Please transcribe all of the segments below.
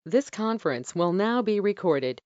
This conference will now be recorded.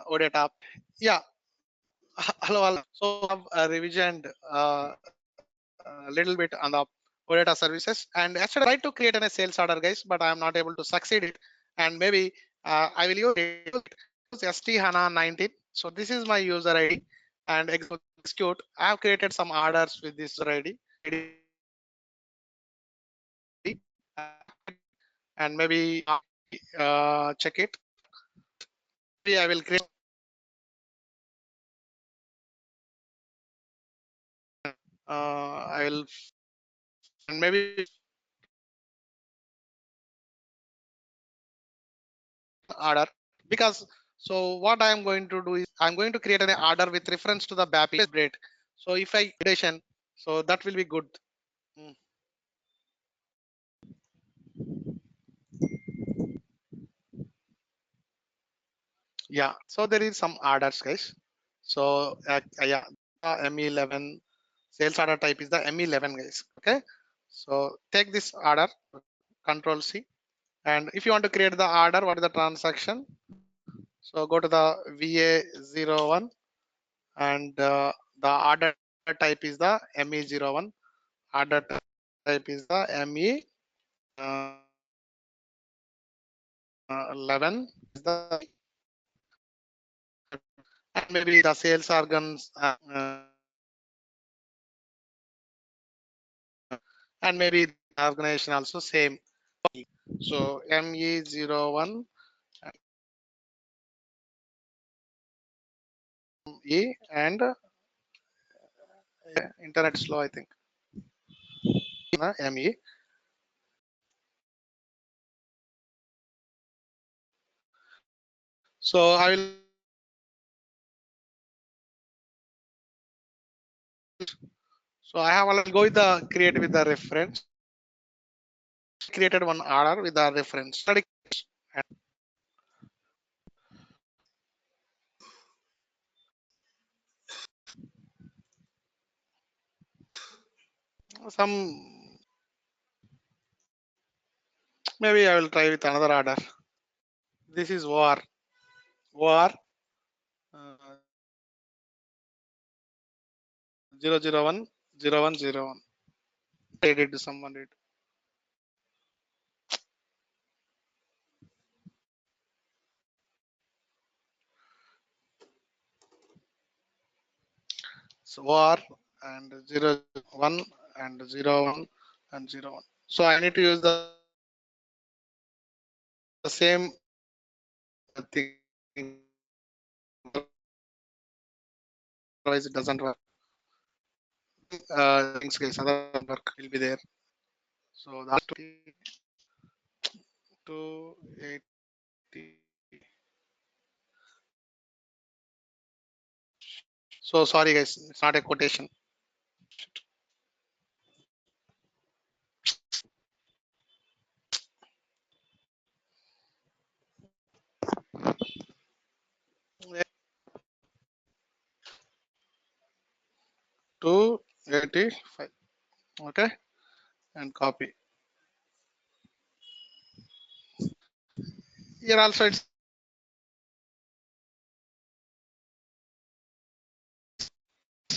Odata. Yeah, hello. So I have revisioned a little bit on the Odata services, and actually I tried to create a sales order, guys, but I am not able to succeed it. And maybe I will use ST HANA 19. So this is my user ID, and execute. I have created some orders with this user ID, and maybe check it. Maybe I will create. I will, and maybe order, because so what I am going to do is I'm going to create an order with reference to the BAPI rate. So if I addition, so that will be good. Mm. Yeah, so there is some orders, guys. So yeah, M11 sales order type is the M11, guys. Okay, so take this order, Control C, and if you want to create the order, what is the transaction? So go to the VA01, and the order type is the ME01. Order type is the ME uh, 11 is the, and maybe the sales organs and maybe the organization also same. So ME01 E, and internet slow, I think. ME. So I will. So I have already go with the create with the reference. Created one order with the reference. Some maybe I will try with another order. This is OR 001 0101. They did someone did. So OR and 001 and 01 and 01. So I need to use the same thing. Otherwise, it doesn't work. Things guys, other work will be there. So that's 280. So sorry guys, it's not a quotation. Yeah, 285. Okay, and copy. Here also it's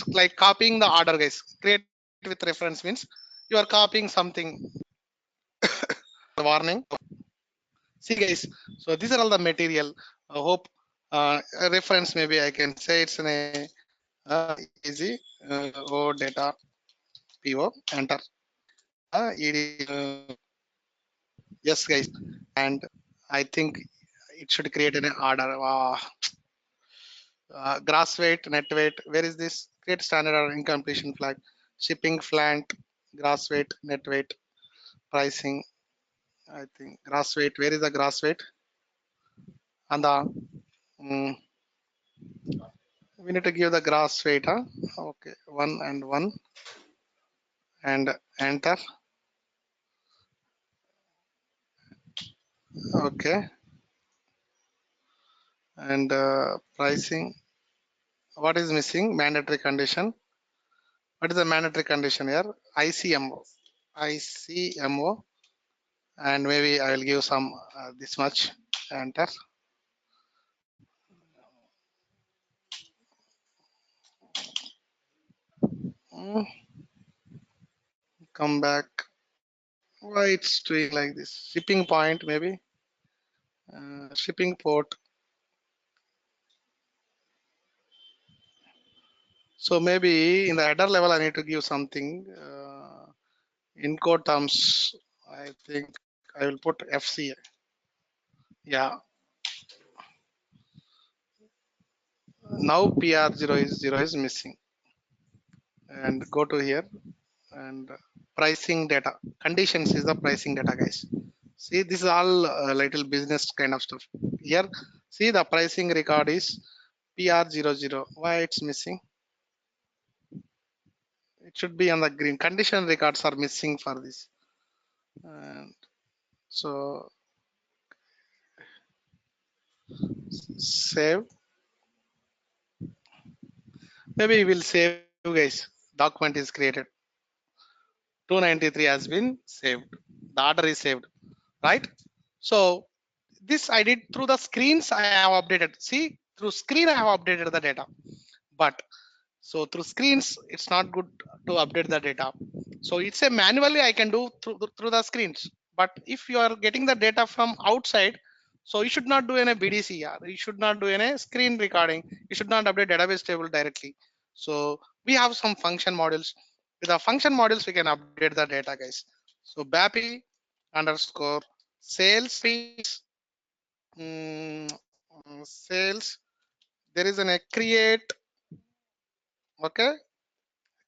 like copying the order, guys. Create with reference means you are copying something. Warning. See, guys. So these are all the material. I hope reference maybe I can say it's in a easy O data PO enter. ED, yes, guys. And I think it should create an order. Gross weight, net weight. Where is this? Create standard or incompletion flag. Shipping flat, gross weight, net weight, pricing. I think gross weight. Where is the gross weight? And the we need to give the gross weight. Huh? Okay, 1 and enter. Okay, and pricing. What is missing? Mandatory condition. What is the mandatory condition here? ICMO. ICMO, and maybe I will give some this much. Enter. Mm, come back. Why it's doing like this? Shipping point maybe. Shipping port. So maybe in the header level, I need to give something. In code terms, I think I will put FC. Yeah. Now PR0 is missing. And go to here and pricing data. Conditions is the pricing data, guys. See, this is all little business kind of stuff. Here, see the pricing record is PR00. Why it's missing? It should be on the green. Condition records are missing for this. And so save. Maybe we'll save, guys. Document is created. 293 has been saved. The order is saved, right? So this I did through the screens I have updated. See, through screen I have updated the data. But so through screens, it's not good to update the data. So it's a manually I can do through the screens. But if you are getting the data from outside, so you should not do any BDC. You should not do any screen recording. You should not update database table directly. So we have some function models. With the function models, we can update the data, guys. So BAPI underscore sales fees sales. There is a create. Okay,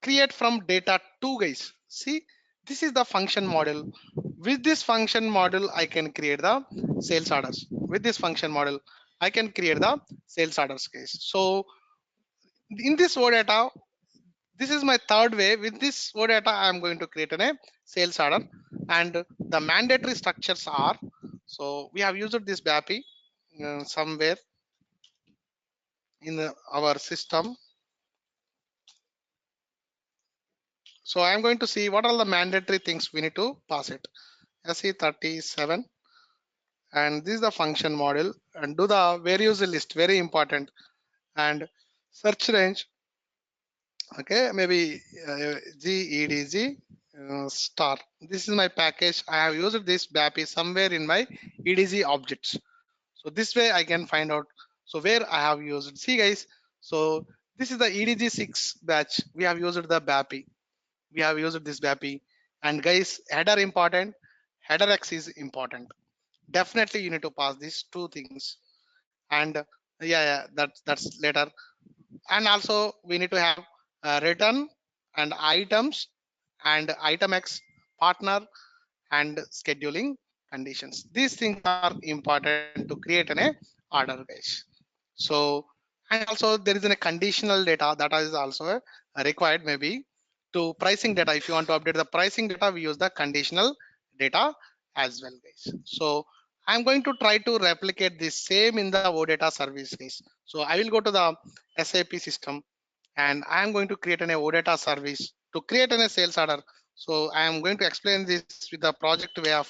create from data 2, guys. See, this is the function model. With this function model I can create the sales orders. With this function model I can create the sales orders, guys. So in this odata, this is my third way. With this odata I am going to create a sales order, and the mandatory structures are, so we have used this BAPI somewhere in our system. So I am going to see what are the mandatory things we need to pass it. SE37, and this is the function model, and do the various list, very important, and search range. Okay, maybe gedg star. This is my package. I have used this BAPI somewhere in my edg objects. So this way I can find out so where I have used. See, guys, so this is the edg6 batch. We have used the BAPI. We have used this BAPI. And guys, header important, header x is important. Definitely you need to pass these two things. And yeah, that's later. And also we need to have return and items and item x partner and scheduling conditions. These things are important to create an order, guys. So, and also there is a conditional data that is also required maybe to pricing data. If you want to update the pricing data, we use the conditional data as well, guys. So I'm going to try to replicate this same in the odata service, guys. So I will go to the SAP system, and I am going to create an odata service to create a sales order. So I am going to explain this with the project way of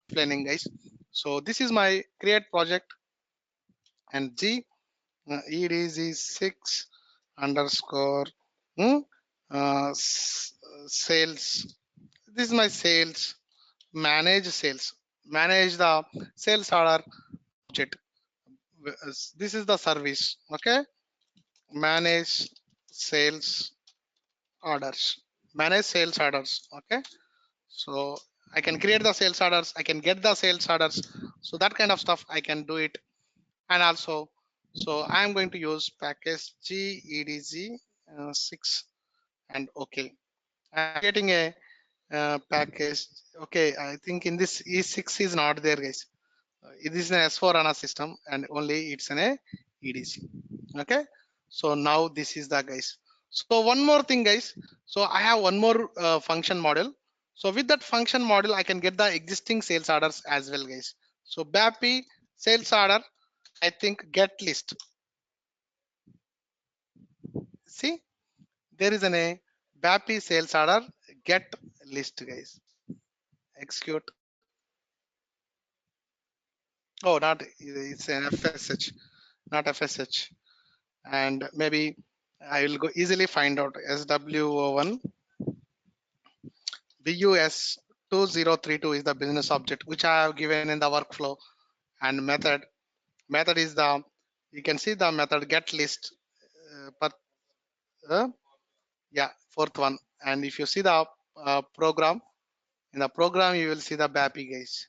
explaining, guys. So this is my create project, and G edg6 underscore hmm, sales. This is my sales. Manage the sales order object. This is the service. Okay, manage sales orders. Manage sales orders. Okay, so I can create the sales orders, I can get the sales orders. So that kind of stuff I can do it. And also, so I am going to use package gedg6 and okay, I'm getting a package. Okay, I think in this e6 is not there, guys. It is an S4 HANA system, and only it's an EDC. Okay, so now this is the, guys. So one more thing, guys. So I have one more function model. So with that function model I can get the existing sales orders as well, guys. So BAPI sales order, I think get list. See, there is a BAPI sales order get list, guys. Execute. Oh, not, it's an FSH, not FSH. And maybe I will go easily find out SWO1 BUS 2032 is the business object which I have given in the workflow, and method is the, you can see the method get list, but uh, yeah, fourth one. And if you see the program, in the program you will see the BAPI guys.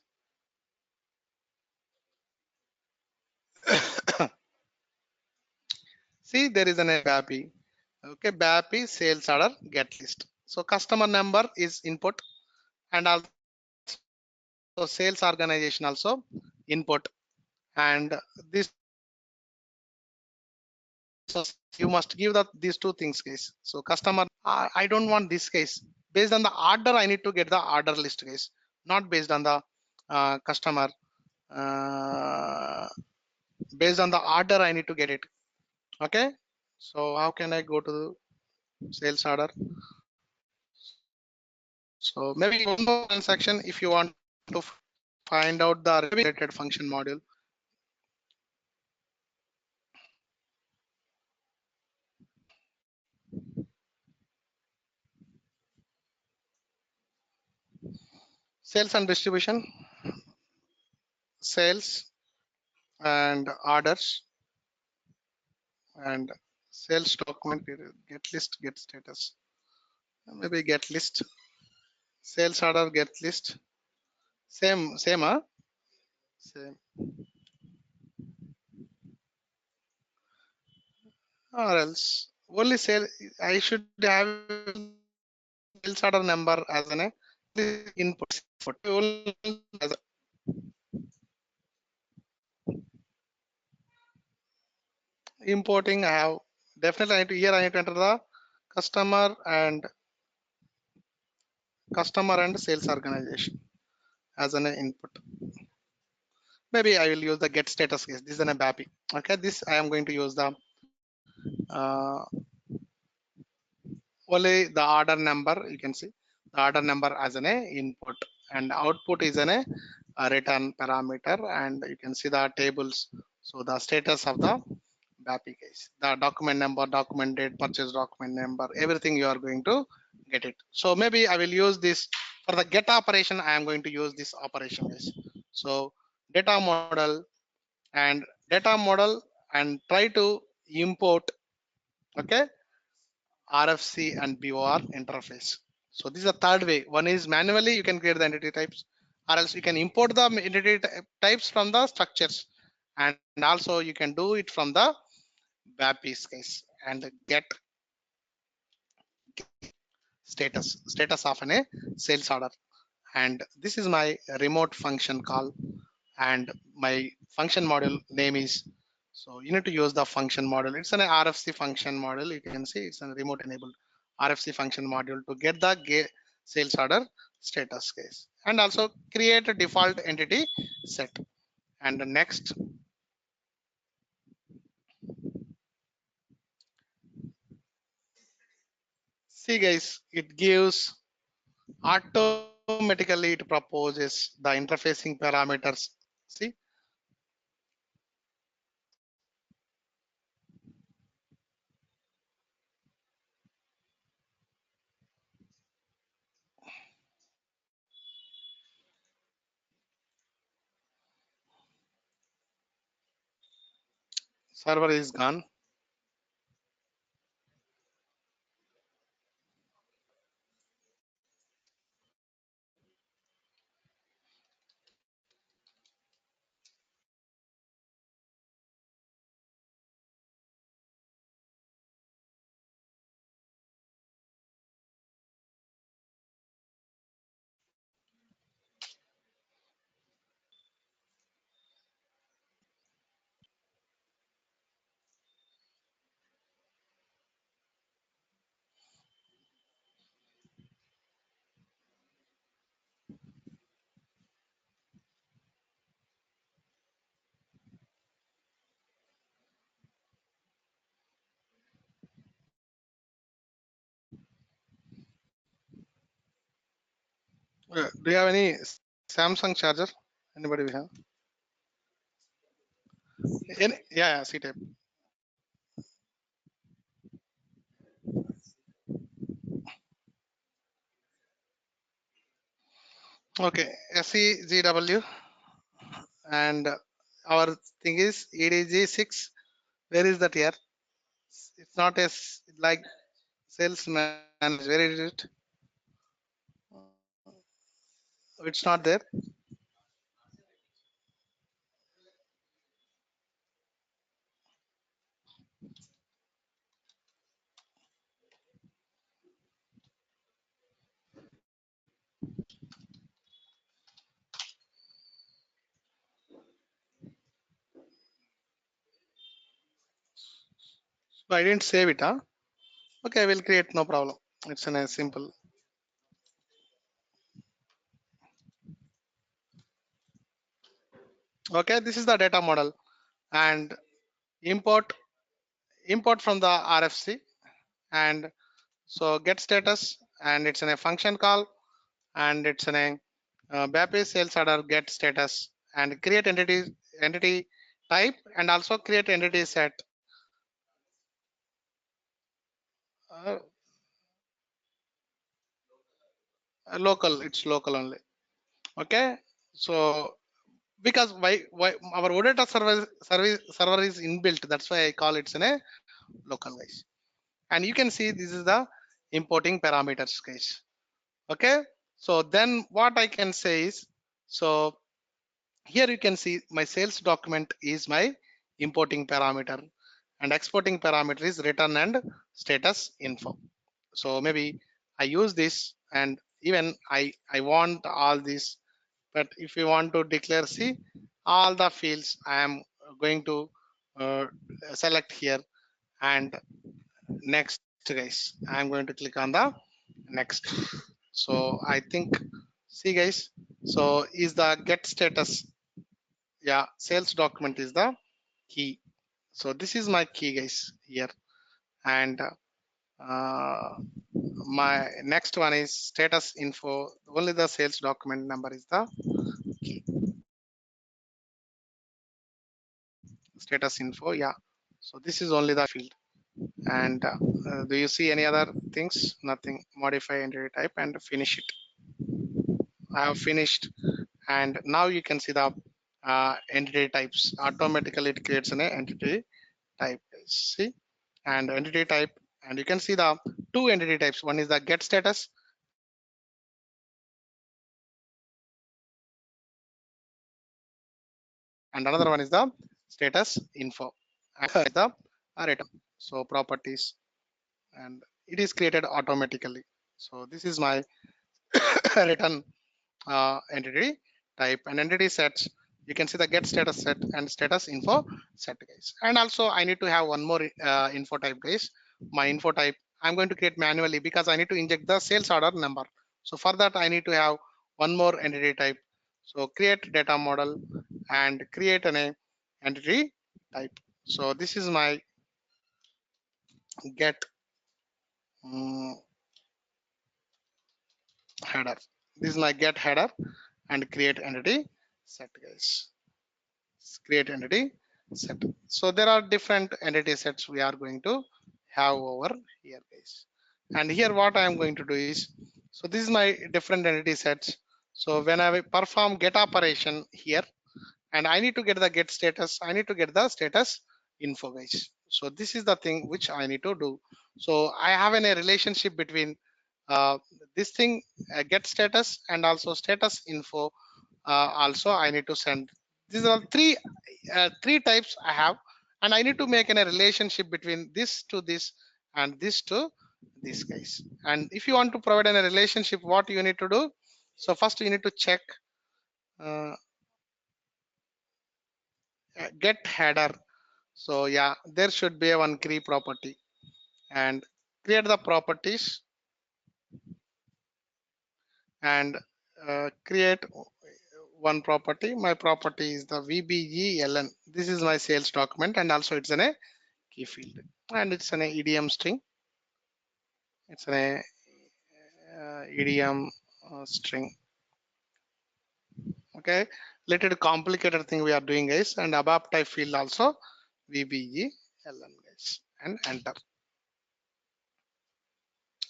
See, there is an BAPI. Okay, BAPI sales order get list. So customer number is input, and also sales organization also input. And this you must give the these two things guys. So customer number, I don't want this case. Based on the order I need to get the order list guys, not based on the customer. uh, Based on the order I need to get it. Okay, so how can I go to sales order? So maybe one more transaction if you want to find out the related function module. Sales and distribution, sales and orders, and sales document period, get list, get status. Maybe get list, sales order, get list. Same, huh? Same. Or else only sale. I should have sales order number as an input. As importing, I have definitely I need to enter the customer and sales organization as an input. Maybe I will use the get status case. This is an BAPI. Okay, this I am going to use the only the order number. You can see the order number as an input, and output is an a return parameter, and you can see the tables. So the status of the BAPI case, the document number, document date, purchase document number, everything you are going to get it. So maybe I will use this for the get operation. I am going to use this operation case. So data model and try to import, okay, RFC and BOR interface. So this is the third way. One is manually you can create the entity types, or else you can import the entity types from the structures, and also you can do it from the BAPI's case and get status of a sales order. And this is my remote function call, and my function module name is, so you need to use the function module. It's an RFC function module. You can see it's a remote enabled RFC function module to get the sales order status case, and also create a default entity set. And the next, see guys, it gives automatically, it proposes the interfacing parameters. See, server is gone. Do you have any Samsung charger? Anybody we have? Any, yeah, C type. Okay, SEGW, and our thing is EDG6. Where is that here? It's not as like sales manager. Where is it? It's not there. So I didn't save it, huh? Okay, I will create, no problem. It's in a simple. Okay, this is the data model, and import from the RFC, and so get status, and it's in a function call, and it's in a BAPI sales order get status, and create entity type, and also create entity set. uh, Local, it's local only. Okay, so because why our Odata server is inbuilt, that's why I call it in a local, guys. And you can see this is the importing parameters, guys. Okay, so then what I can say is, so here you can see my sales document is my importing parameter, and exporting parameter is return and status info. So maybe I use this, and even I want all this. But if you want to declare, see, all the fields I am going to uh, select here, and next, guys, I'm going to click on the next. So I think, see, guys, so is the get status, yeah, sales document is the key. So this is my key, guys, here. And uh, my next one is status info. Only the sales document number is the key. Status info, yeah. So this is only the field. And do you see any other things? Nothing. Modify entity type and finish it. I have finished, and now you can see the entity types. Automatically it creates an entity type, see, and entity type. And you can see the two entity types. One is the get status, and another one is the status info, and the return. So properties, and it is created automatically. So this is my return entity type. And entity sets, you can see the get status set and status info set, guys. And also I need to have one more info type, guys. My info type I'm going to create manually, because I need to inject the sales order number. So for that I need to have one more entity type. So create data model and create an entity type. So this is my get um, header. This is my get header, and create entity set, guys. Create entity set. So there are different entity sets we are going to have over here, guys. And here what I am going to do is, so this is my different entity sets. So when I perform get operation here, and I need to get the get status, I need to get the status info, guys. So this is the thing which I need to do. So I have a relationship between this thing, get status, and also status info. Also I need to send. These are three types I have, and I need to make a relationship between this to this and this to this, guys. And if you want to provide a relationship, what you need to do? So first you need to check uh, get header. So yeah, there should be a one key property, and create the properties, and create one property. My property is the VBELN. This is my sales document, and also it's in a key field, and it's an EDM string. It's an EDM string. Okay, little complicated thing we are doing, guys. And above type field also VBELN, guys, and enter.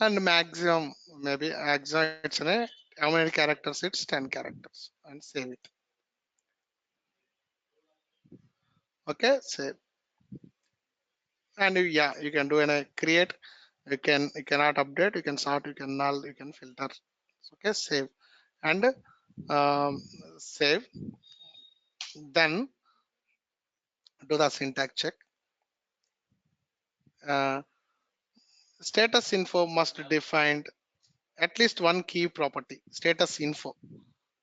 And maximum, maybe maximum it's an how many characters? It's 10 characters, and save it. Okay, save. And yeah, you can do a create. You cannot update, you can sort, you can null, you can filter. Okay, save. And um, save. Then do the syntax check. uh, Status info must define at least one key property, status info.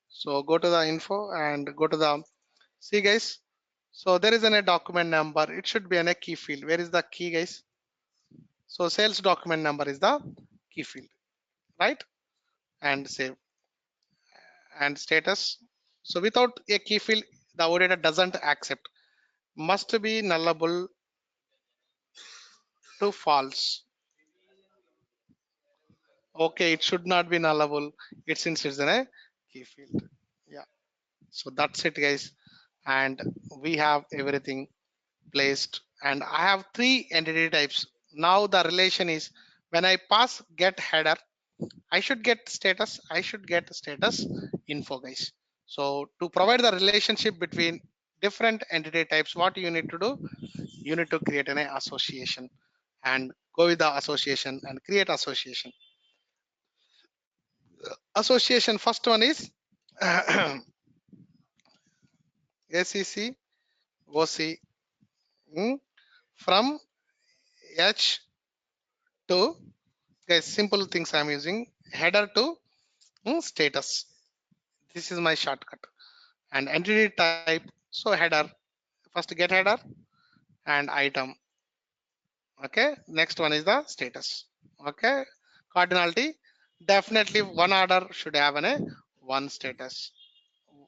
So go to the info and go to the, see guys, so there is a document number, it should be in a key field. Where is the key, guys? So sales document number is the key field, right? And save. And status, so without a key field the Odata doesn't accept, must be nullable to false. Okay, it should not be nullable, it since it's in a key field. Yeah, so that's it guys, and we have everything placed. And I have three entity types. Now the relation is, when I pass get header, I should get status, I should get status info, guys. So to provide the relationship between different entity types, what you need to do, you need to create an association and go with the association and create association. Association, first one is ACC OC, from H to, guys, simple things I'm using, header to status. This is my shortcut. And entity type, so header, first get header and item. Okay, next one is the status. Okay, cardinality, definitely one order should have an a one status,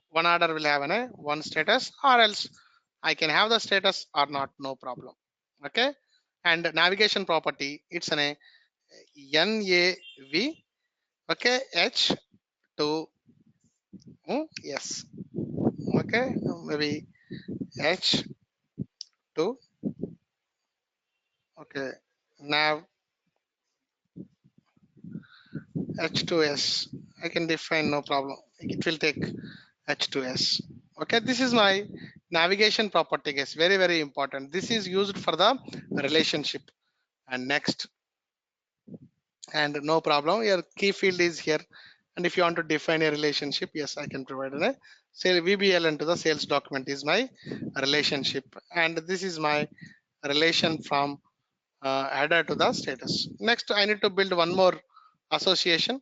one order will have an a one status, or else I can have the status or not, no problem. Okay, and navigation property, it's an a NAV. Okay, H to yes. Okay, maybe H to, okay, nav H to S. I can define, no problem. It will take H to S. Okay, this is my navigation property, guys. Very, very important. This is used for the relationship. And next, and no problem. Your key field is here. And if you want to define a relationship, yes, I can provide a say VBL into the sales document is my relationship. And this is my relation from header to the status. Next, I need to build one more association,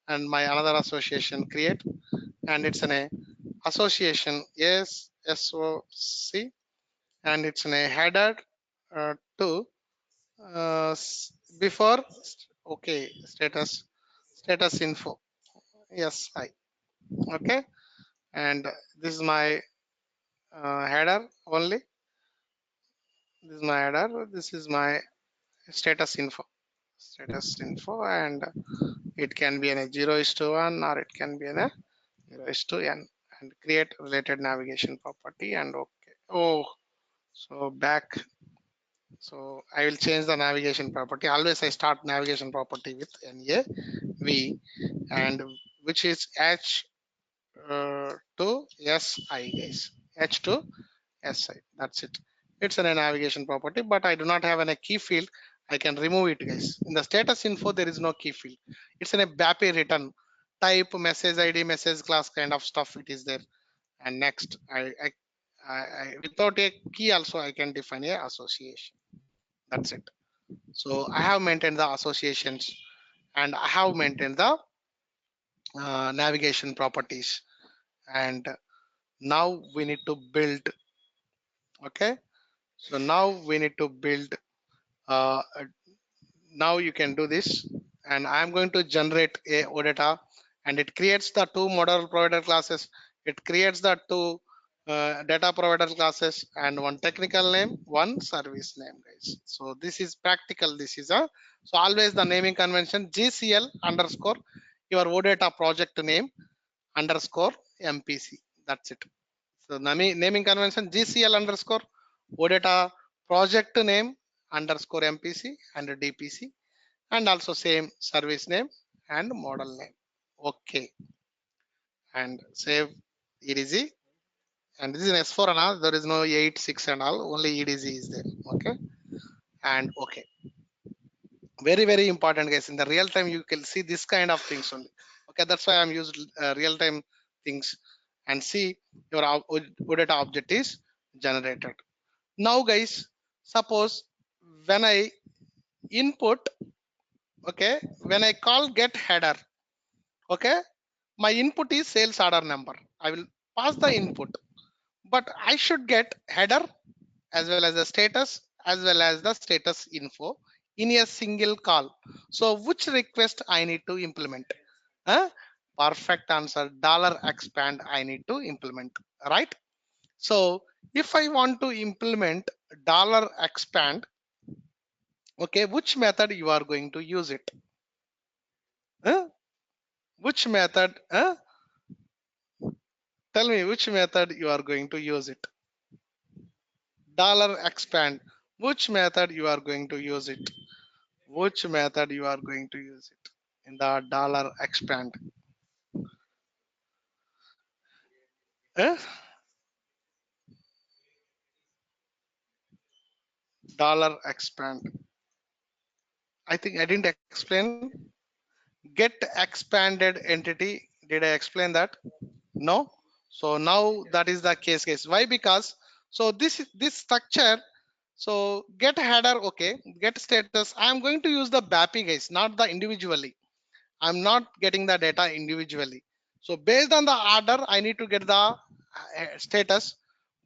and my another association create, and it's an association SOC, and it's an a header to before, okay, status info, yes, I, okay, and this is my header only, this is my header, this is my status info, and it can be in a 0 is to 1, or it can be in a 0 is to n, and create related navigation property. And okay, oh, so back, so I will change the navigation property. Always I start navigation property with NAV, and which is H to SI, guys, H to SI, that's it. It's a navigation property, but I do not have a key field. I can remove it, guys. In the status info there is no key field, it's in a BAPI return type, message ID, message class kind of stuff it is there. And next, without a key also I can define a association, that's it. So I have maintained the associations, and I have maintained the navigation properties. And now we need to build. Okay, so now we need to build. Uh, now you can do this, and I'm going to generate a Odata, and it creates the two model provider classes. It creates the two data provider classes, and one technical name, one service name, guys. So this is practical, this is a, so always the naming convention GCL underscore your Odata project name underscore MPC, that's it. So naming convention GCL underscore Odata project name underscore MPC and DPC, and also same service name and model name. okay, and save EDG. And this is an S4 and all, there is no 8 6 and all, only EDG is there. Okay, and okay, very important guys. In the real time you can see this kind of things only. Okay, that's why I'm used real time things, and see your Odata object is generated. Now guys, suppose when I input, okay, when I call get header, okay, my input is sales order number. I will pass the input, but I should get header as well as the status as well as the status info in a single call. So which request I need to implement? Huh? Perfect answer, dollar expand I need to implement, right? So if I want to implement dollar expand, okay, which method you are going to use it? Huh? Which method? Huh? Tell me which method you are going to use it. Dollar expand. Which method you are going to use it? Which method you are going to use it in the dollar expand? Eh? Dollar expand. I think I didn't explain. Get expanded entity. Did I explain that? No. So now that is the case. Why? Because so this structure. So get header. Okay. Get status. I am going to use the BAPI guys, not the individually. I'm not getting the data individually. So based on the order, I need to get the status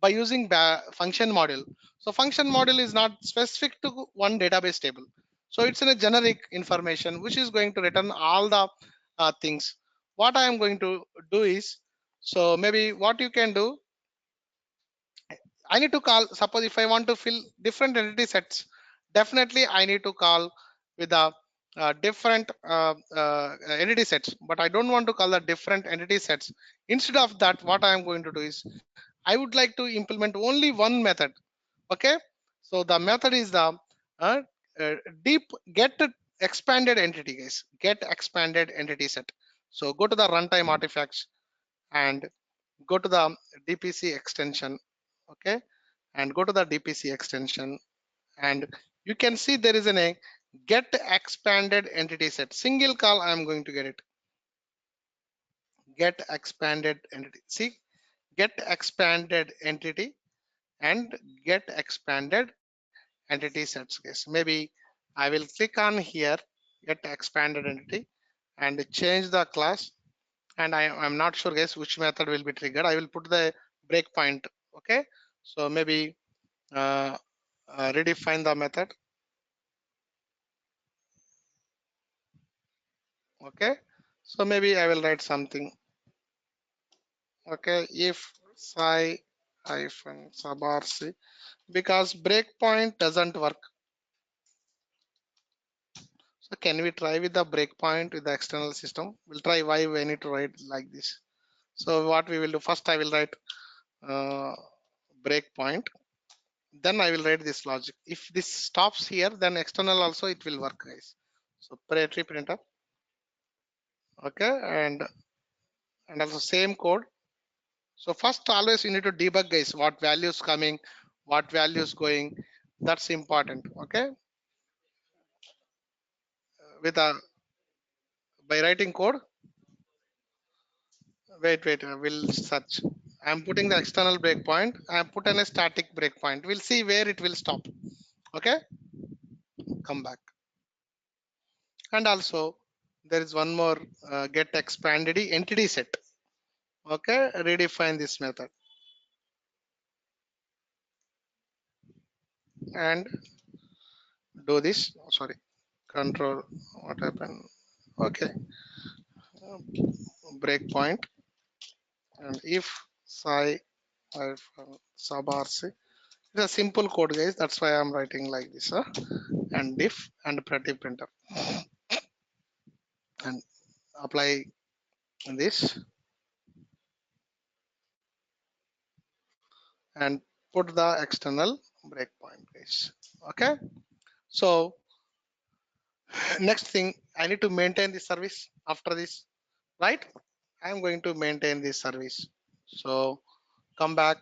by using function module. So function module is not specific to one database table. So it's in a generic information which is going to return all the things. What I am going to do is, so maybe what you can do, I need to call, suppose if I want to fill different entity sets, definitely I need to call with the different entity sets, but I don't want to call the different entity sets. Instead of that, what I am going to do is, I would like to implement only one method. Okay. So the method is the uh, deep get expanded entity guys, get expanded entity set. So go to the runtime artifacts and go to the DPC extension, okay, and go to the DPC extension, and you can see there is a get expanded entity set. Single call I am going to get it. Get expanded entity. See, get expanded entity and get expanded entity sets guys. Maybe I will click on here, get expanded entity, and change the class. And I'm not sure guys which method will be triggered. I will put the breakpoint. Okay, so maybe uh, redefine the method. Okay, so maybe I will write something. Okay, if psi hyphen sub rc, because breakpoint doesn't work. So can we try with the breakpoint with the external system? We'll try why we need to write like this. So what we will do, first I will write uh, breakpoint, then I will write this logic. If this stops here, then external also it will work guys. So printer, okay, and also same code. So first always you need to debug guys, what values coming, what values going, that's important. Okay, with a by writing code. Wait, I will search. I'm putting the external breakpoint. I'm put in a static breakpoint. We'll see where it will stop. Okay, come back. And also there is one more get expanded entity set. Okay, redefine this method and do this. Oh, sorry, control. What happened? Okay, breakpoint, and if psi sub rc. It's a simple code, guys. That's why I'm writing like this. And diff and pretty printer, and apply this and put the external breakpoint, guys. Okay. So next thing, I need to maintain the service after this. right? I'm going to maintain this service. So come back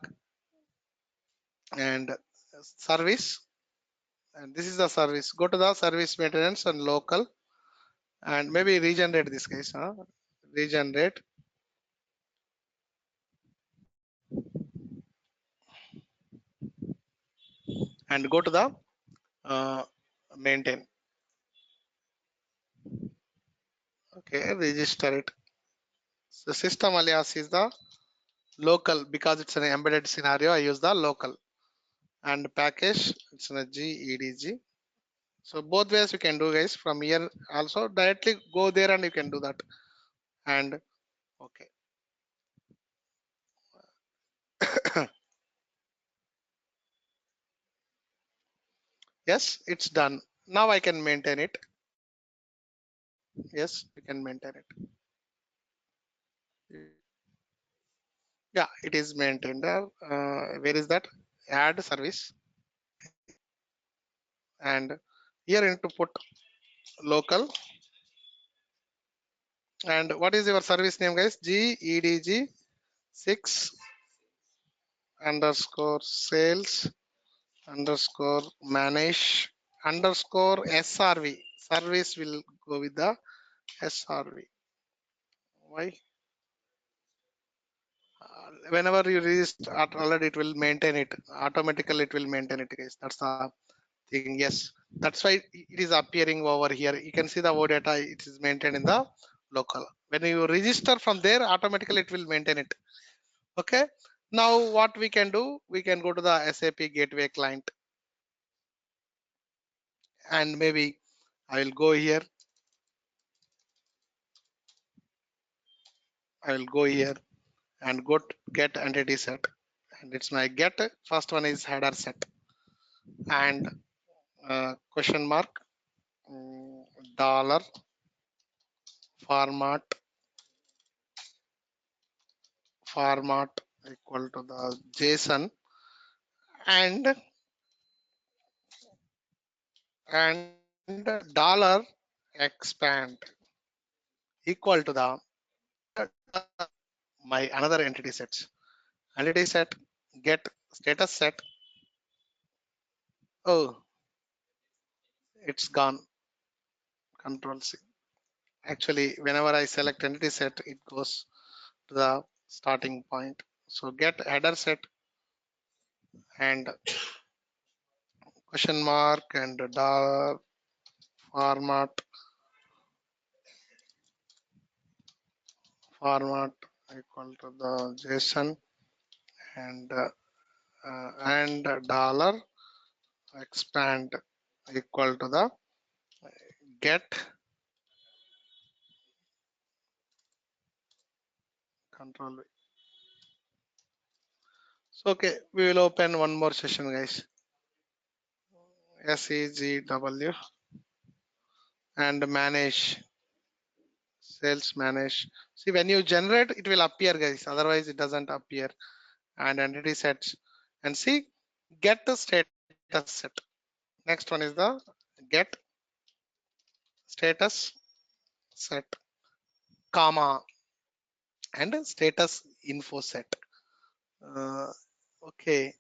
and service, and this is the service. Go to the service maintenance and local, and maybe regenerate this case. Regenerate and go to the maintain. Okay, register it. So system alias is the local because it's an embedded scenario. I use the local, and package it's in a GEDG. So both ways you can do, guys. From here also directly go there and you can do that. And okay. Yes, it's done. Now I can maintain it. Yes, we can maintain it. Yeah, it is maintained. Where is that? Add service, and here into put local. And what is your service name, guys? GEDG 6 underscore sales underscore manage underscore SRV. Service will go with the SRV. Why? Whenever you register already, it will maintain it automatically. It will maintain it, guys. That's the thing. Yes, that's why it is appearing over here. You can see the Odata. It is maintained in the local. When you register from there, automatically it will maintain it. Okay. Now what we can do? We can go to the SAP Gateway client, and maybe I will go here. I will go here and go to get entity set, and it's my get. First one is header set, and question mark dollar format equal to the JSON, and dollar expand equal to the my another entity sets. Entity set get status set. Oh, it's gone. Control C. Actually, whenever I select entity set, it goes to the starting point. So get header set and question mark and dollar format equal to the JSON, and dollar expand equal to the get control. So okay, we will open one more session, guys. SEGW and manage sales manage. See, when you generate, it will appear, guys. Otherwise, it doesn't appear. And entity sets, and see, get the status set. Next one is the get status set, comma, and status info set. Uh, okay,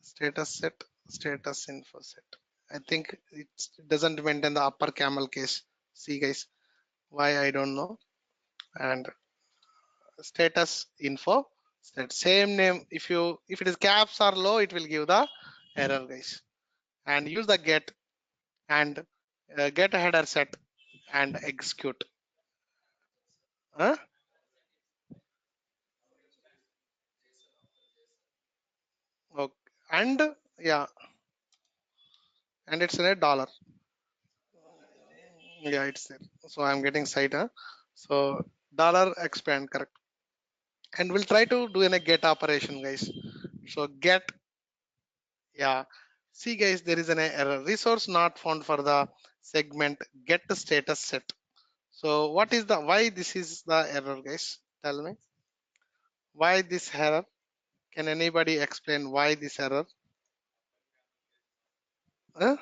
status info set. I think it doesn't maintain the upper camel case. See, guys, why I don't know. And status info set, same name. If it is caps or low, it will give the error, guys. And use the get and get a header set and execute. Huh? Okay. And yeah, and it's in a dollar. Yeah, it's there. So I'm getting site. Huh? So dollar expand, correct. And we'll try to do in a get operation, guys. So get, yeah. See, guys, there is an error. Resource not found for the segment get the status set. So what is the why this is the error, guys? Tell me why this error. Can anybody explain why this error? Huh?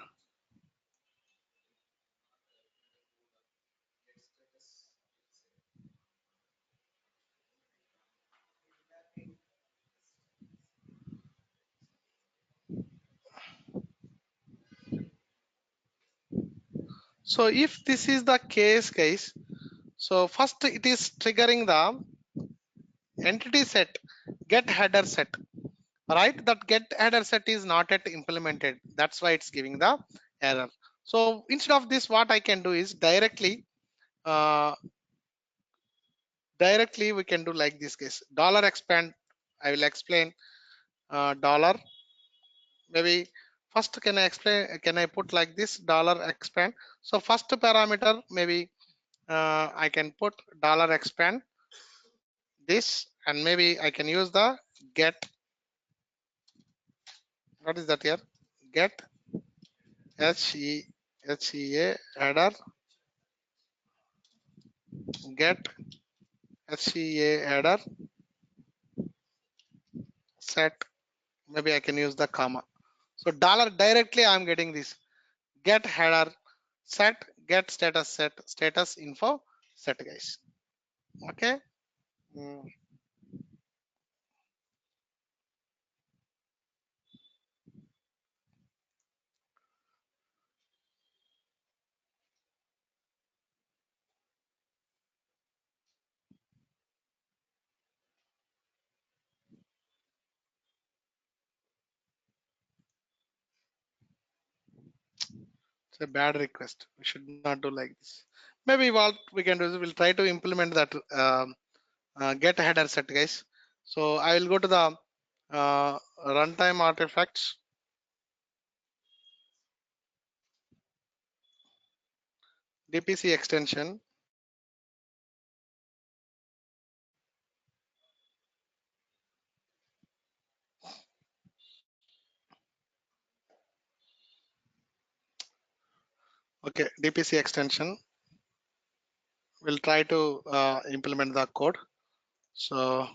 So if this is the case, guys, so first it is triggering the entity set get header set, right? That get header set is not yet implemented. That's why it's giving the error. So instead of this, what I can do is uh, directly we can do like this case dollar expand. I will explain dollar. Maybe first can I explain? Can I put like this dollar expand? So first parameter maybe I can put dollar expand this, and maybe I can use the get. What is that here? Get HEA header get HEA header set. Maybe I can use the comma. So dollar directly I'm getting this get header set get status info set, guys. Okay. Mm, it's a bad request. We should not do like this. Maybe what we can do is we'll try to implement that get header set, guys. So I will go to the runtime artifacts, DPC extension. Okay, DPC extension. We'll try to implement the code. So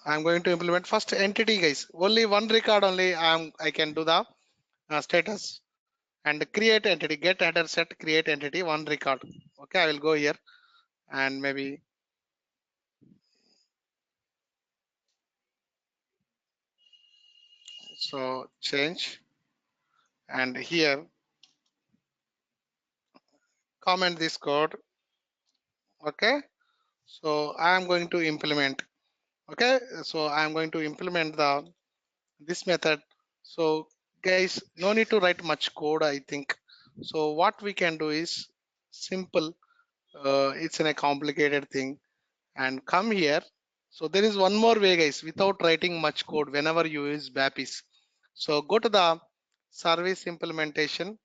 I'm going to implement first entity, guys. Only one record only I can do the status and create entity get header set create entity one record. Okay, I will go here and maybe so change and here comment this code. Okay, so I am going to implement. Okay, so I am going to implement the this method. So guys, no need to write much code, I think. So what we can do is simple. It's in a complicated thing and come here. So there is one more way, guys, without writing much code whenever you use BAPIS. So go to the service implementation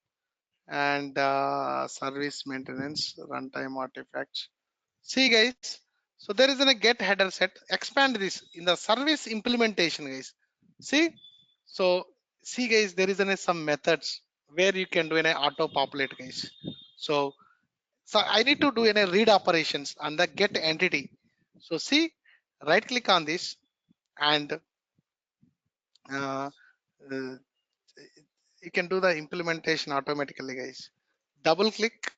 and service maintenance runtime artifacts. See, guys, so there is a get header set. Expand this in the service implementation, guys. See, so see, guys, there is some methods where you can do an auto populate, guys. So I need to do a read operations on the get entity. So see, right click on this and uh, uh, you can do the implementation automatically, guys. Double click.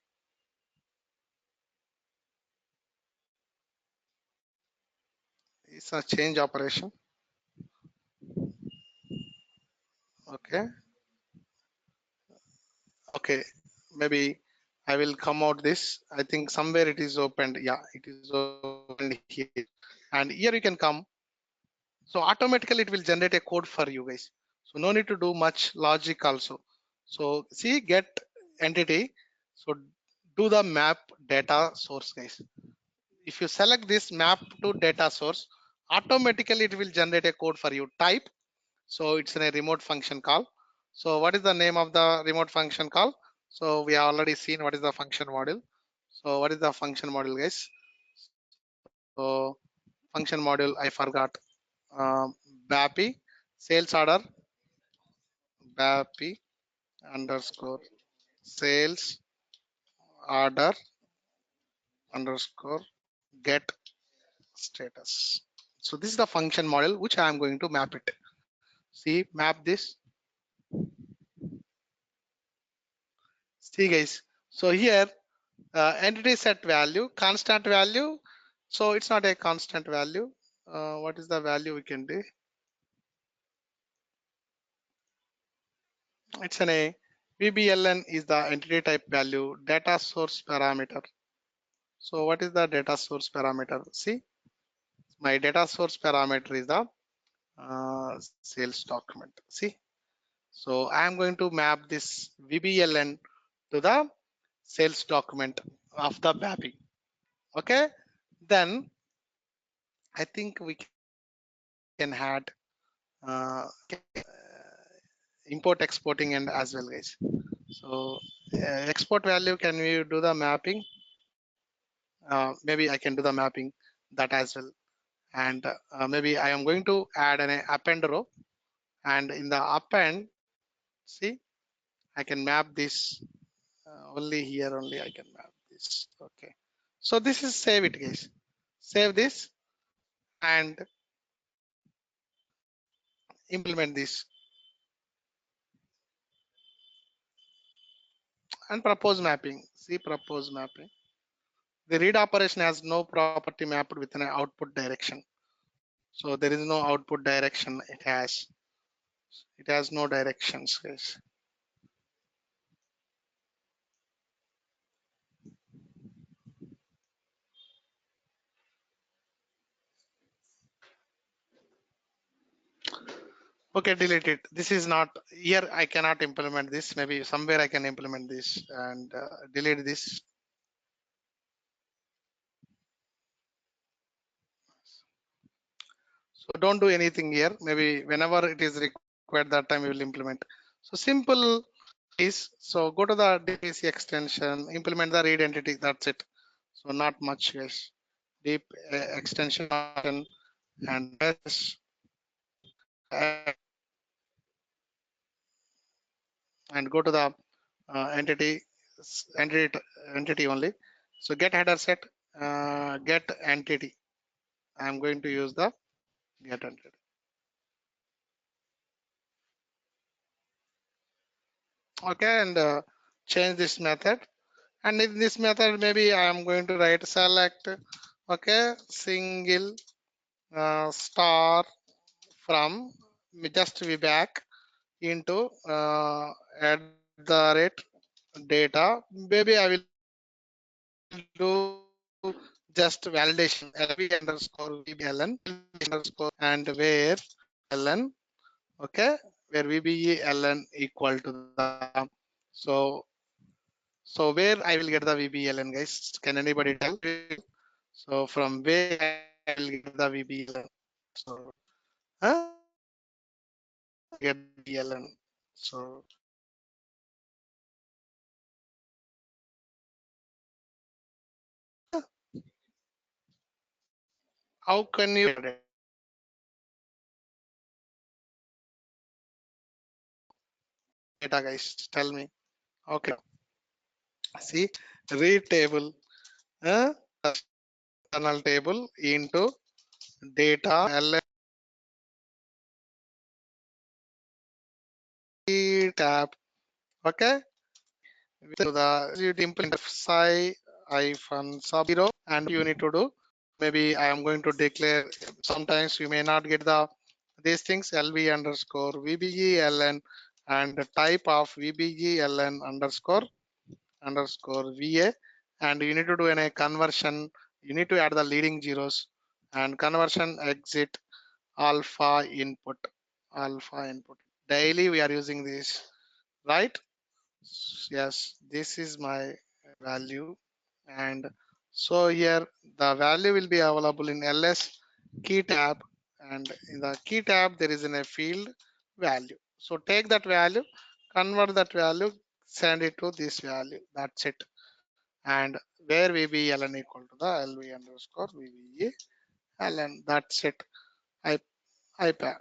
It's a change operation. Okay. Okay. Maybe I will come out this. I think somewhere it is opened. Yeah, it is opened here. And here you can come. So automatically it will generate a code for you, guys. So no need to do much logic also. So see get entity. So do the map data source, guys. If you select this map to data source, automatically it will generate a code for you. Type. So it's in a remote function call. So what is the name of the remote function call? So we have already seen what is the function module. So what is the function module, guys? So function module I forgot. BAPI sales order BAPI underscore sales order underscore get status. So this is the function model which I am going to map it. See, map this. See, guys. So here entity set value constant value. So it's not a constant value. What is the value we can do? It's an A. VBLN is the entity type value data source parameter. So what is the data source parameter? See, my data source parameter is the sales document. See, so I am going to map this VBLN to the sales document of the mapping. Okay, then I think we can add import exporting and as well, guys. So export value, can we do the mapping? Maybe I can do the mapping that as well. And maybe I am going to add an append row, and in the append, see, I can map this only here only I can map this. Okay, so this is save it, guys. Save this and implement this and propose mapping. See, propose mapping. The read operation has no property mapped with an output direction. So there is no output direction. It has no directions, guys. Okay, delete it. This is not here. I cannot implement this. Maybe somewhere I can implement this and delete this. So don't do anything here. Maybe whenever it is required, that time we will implement. So simple is, so go to the DPC extension, implement the read entity. That's it. So not much, guys. Deep extension and press and go to the entity entity entity only. So get header set, get entity. I'm going to use the get entity. Okay, and change this method. And in this method, maybe I am going to write select. Okay, single star from just be back into at the rate data. Maybe I will do just validation lv underscore vbln underscore and where ln, okay, where vbln equal to the, so so where I will get the vbln, guys, can anybody tell? So from where I will get the vbln, so get vbln, so how can you data, guys, tell me. Okay, see, read table, uh, internal table into data ln tab. Okay, to the you implement psi hyphen sub 0, and you need to do, maybe I am going to declare, sometimes you may not get the these things, lv underscore vbln and type of vbln underscore va, and you need to do in a conversion, you need to add the leading zeros and conversion exit alpha input daily we are using this, right? Yes, this is my value, and so here the value will be available in ls key tab, and in the key tab there is in a field value. So take that value, convert that value, send it to this value. That's it. And where vbln equal to the lv underscore vbln. That's it. I ipa.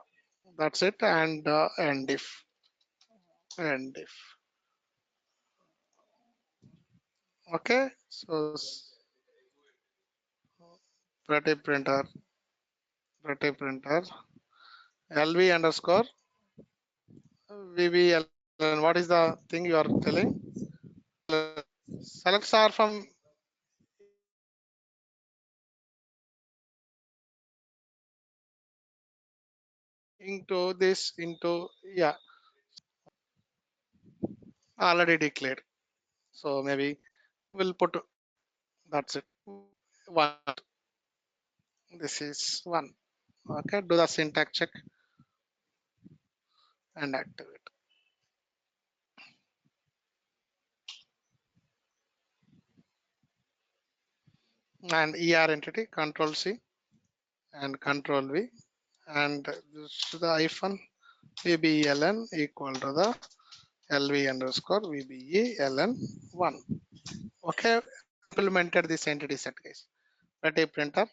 That's it. And end if. Okay. So pretty printer lv underscore vbln. What is the thing you are telling? Select star from into this into, yeah. already declared. So maybe we'll put, that's it, one. This is one. Okay, do the syntax check and activate. And ER entity, Control C and Control V, and this is the hyphen VBELN equal to the LV underscore VBELN1. Okay, implemented this entity set, guys. Let a printer.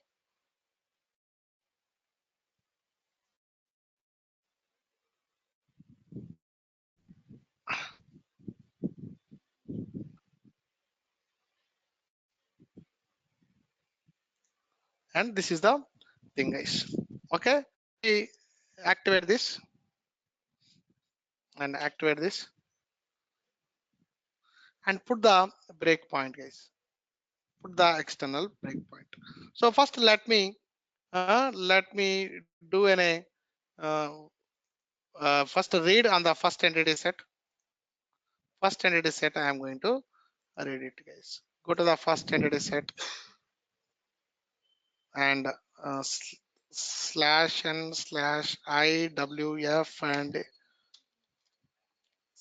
And this is the thing, guys. Okay, we activate this and activate this and put the breakpoint, guys. Put the external breakpoint. So first let me do an uh, first read on the first entity set. First entity set I am going to read it, guys. Go to the first entity set and slash and slash IWF and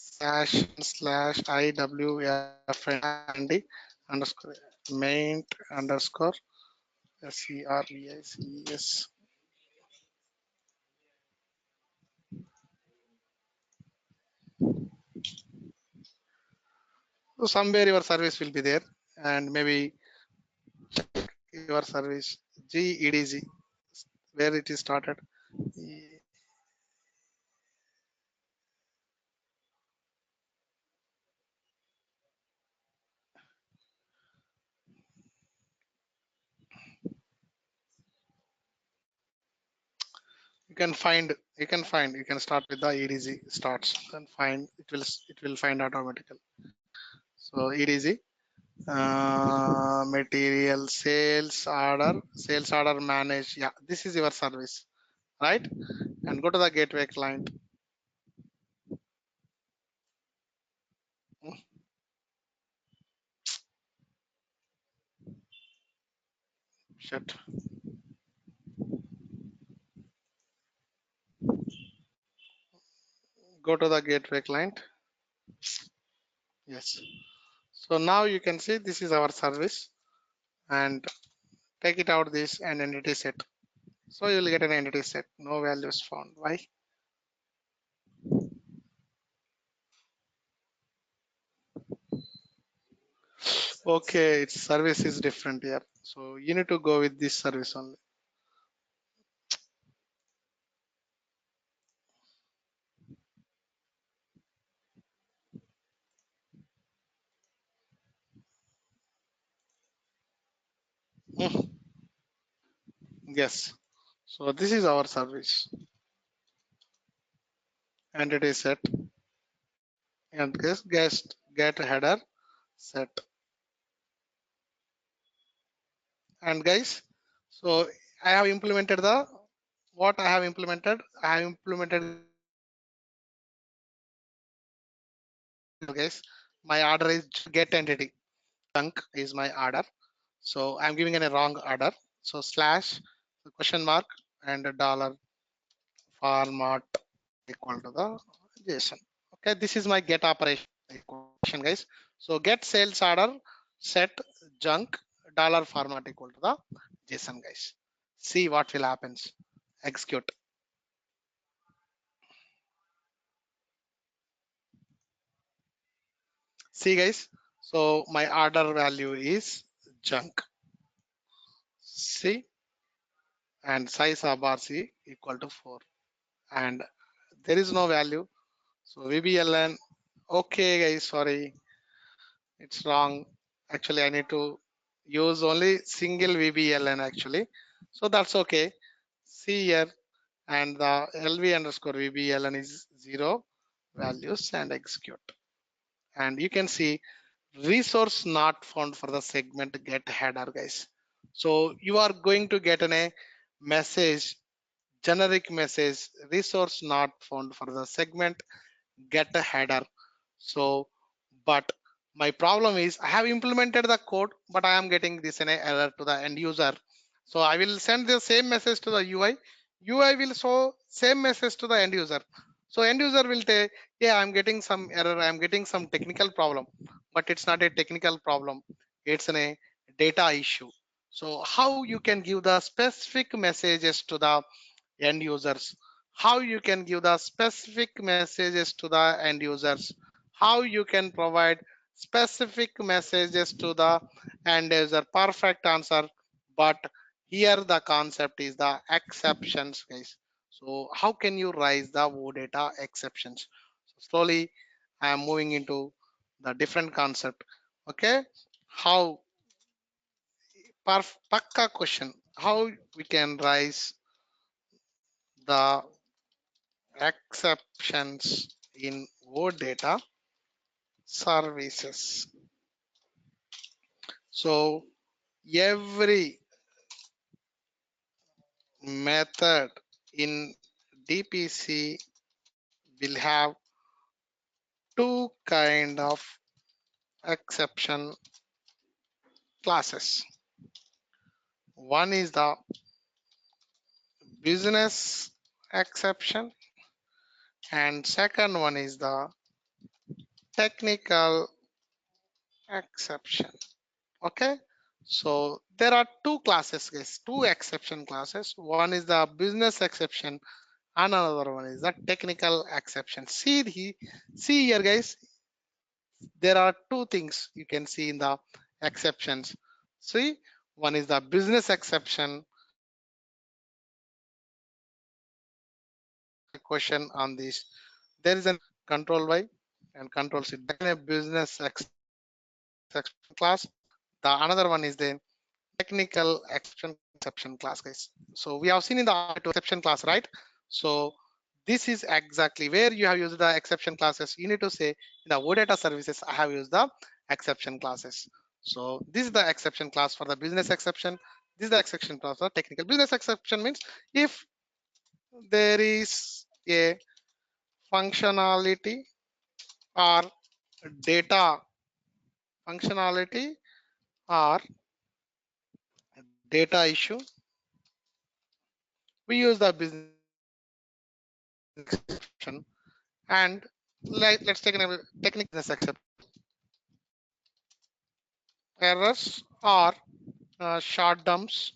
slash IWF and the underscore main underscore SERVICES. So somewhere your service will be there, and maybe your service GEDG where it is started. You can start with the EDG starts and find it will find automatically. So EDG material sales order manage. Yeah, this is your service, right? And go to the gateway client. Shit. Go to the gateway client. Yes. So now you can see this is our service, and take it out this and entity set. So you will get an entity set. No values found. Why? Okay, its service is different here. So you need to go with this service only. Hmm. Yes. So this is our service. Entity set and get header set. And guys, so I have implemented the what I have implemented. I have implemented, guys. My order is get entity. Chunk is my order. So I'm giving it a wrong order. So slash question mark and a dollar format equal to the JSON. Okay, this is my get operation, guys. So get sales order set junk dollar format equal to the JSON, guys. See what will happens. Execute. See, guys. So my order value is junk. See, and size of RC equal to 4, and there is no value. So VBLN. Okay, guys. Sorry, it's wrong. Actually, I need to use only single VBLN actually. So that's okay. See here, and the LV underscore VBLN is 0 values and execute. And you can see resource not found for the segment get header, guys. So you are going to get a message, generic message, resource not found for the segment get a header. So But my problem is I have implemented the code, but I am getting this an error to the end user. So I will send the same message to the UI will show same message to the end user. So end user will say, yeah, I'm getting some error, I'm getting some technical problem. But it's not a technical problem, it's a data issue. So how you can give the specific messages to the end users, how you can give the specific messages to the end users, how you can provide specific messages to the end user. Perfect answer. But here the concept is the exceptions, guys. So how can you raise the OData exceptions? So slowly I am moving into the different concept. Okay, how pakka question, how we can raise the exceptions in OData services. So every method in DPC will have two kind of exception classes. One is the business exception and second one is the technical exception. Okay, so there are two classes, guys, two exception classes. One is the business exception, another one is the technical exception. See here, guys, there are two things you can see in the exceptions. See, one is the business exception. A question on this, there is a control y and control c, then a business exception class. The another one is the technical exception class, guys. So we have seen in the exception class, right? So this is exactly where you have used the exception classes. You need to say in the OData services I have used the exception classes. So this is the exception class for the business exception. This is the exception class for technical. Business exception means if there is a functionality or data functionality or data issue, we use the business exception. And let's take an technical business exception. Errors or short dumps,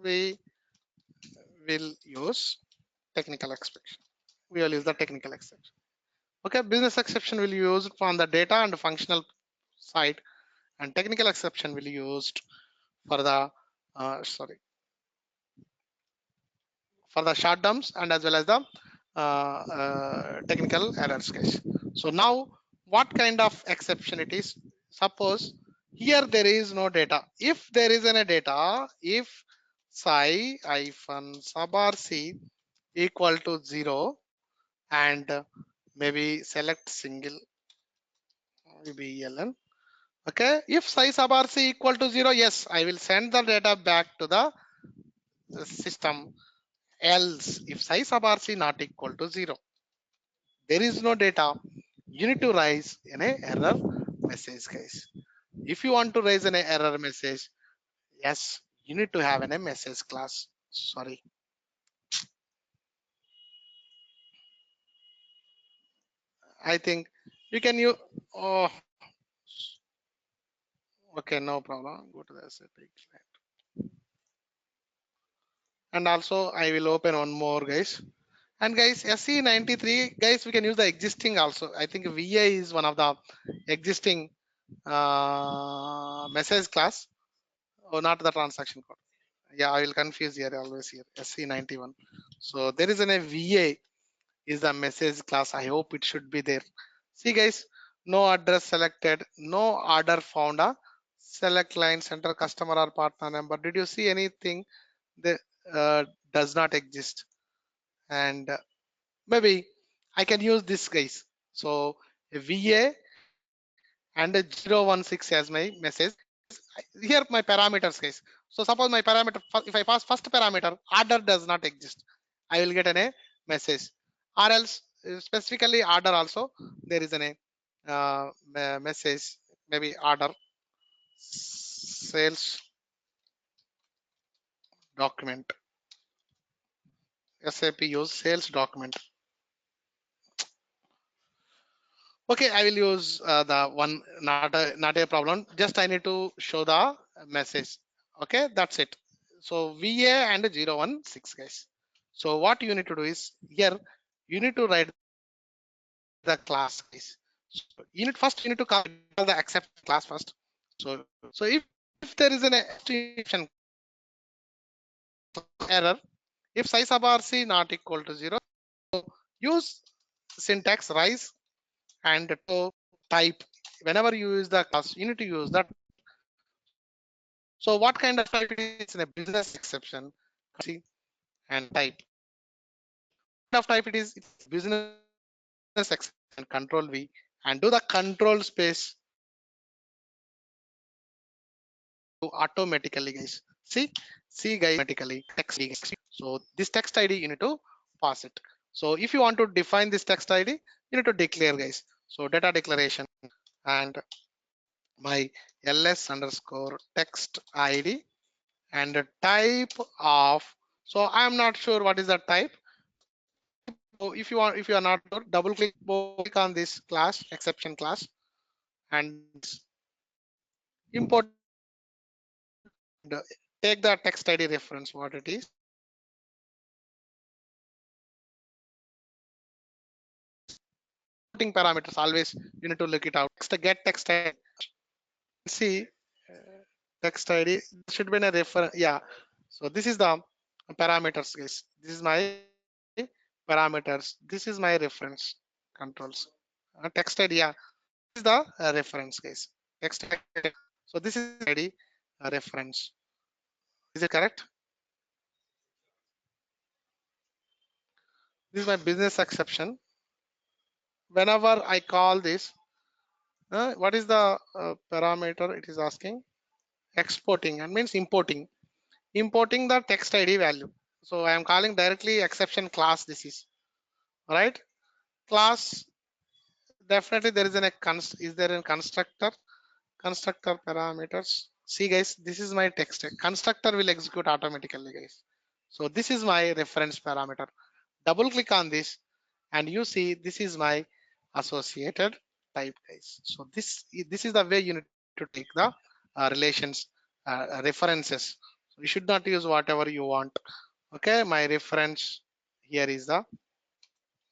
we will use technical exception. We will use the technical exception. Okay, business exception will be used on the data and functional side, and technical exception will be used for the sorry, for the short dumps and as well as the technical errors case. So now what kind of exception it is? Suppose here there is no data. If there is any data, if psi hyphen sub rc equal to 0 and maybe select single VBELN. Okay, if psi sub rc equal to 0, yes, I will send the data back to the system. Else if psi sub rc not equal to 0, there is no data, you need to raise an error message, guys. If you want to raise an error message, yes, you need to have a message class. Sorry, I think you can use, oh, okay, no problem, go to the SAP client. And also I will open one more, guys. And guys, SE93, guys, we can use the existing also. I think VA is one of the existing message class. Oh, not the transaction code. Yeah, I will confuse here always here. SC91. So there is an a VA is the message class. I hope it should be there. See, guys, no address selected, no order found. Select line center customer or partner number. Did you see anything that does not exist? And maybe I can use this, guys. So a VA and a 016 as my message. Here my parameters, guys. So suppose my parameter, if I pass first parameter, order does not exist, I will get a message. Or else specifically order also there is a message, maybe order sales document. SAP use sales document. Okay, I will use the one, not a problem. Just I need to show the message. Okay, that's it. So VA and 016 guys. So what you need to do is here you need to write the class guys. So you need to call the exception class first. So if there is an exception error, if size of RC not equal to 0, use syntax rise and to type. Whenever you use the class, you need to use that. So what kind of type it is? It's in a business exception. See and type. What kind of type it is? It's business exception. Control V and do the control space automatically, guys. See, guys, automatically text ID. So this text ID you need to pass it. So if you want to define this text ID, you need to declare, guys. So data declaration and my ls underscore text ID and the type of. So I am not sure what is the type. So if you are not sure, double click on this class exception class and import and take the text ID reference what it is. Importing parameters always you need to look it out. Next, get text ID. See text ID should be in a reference. Yeah. So this is the parameters, guys. This is my parameters. This is my reference controls. Text ID. Yeah. This is the reference, guys. Text ID. So this is ID reference. Is it correct? This is my business exception. Whenever I call this, what is the parameter? It is asking exporting and means importing the text ID value. So I am calling directly exception class. This is right class. Definitely there is is there a constructor parameters. See guys, this is my text. Constructor will execute automatically, guys. So this is my reference parameter. Double click on this and you see this is my associated type, guys. So this is the way you need to take the relations references. So you should not use whatever you want. Okay, my reference here is the,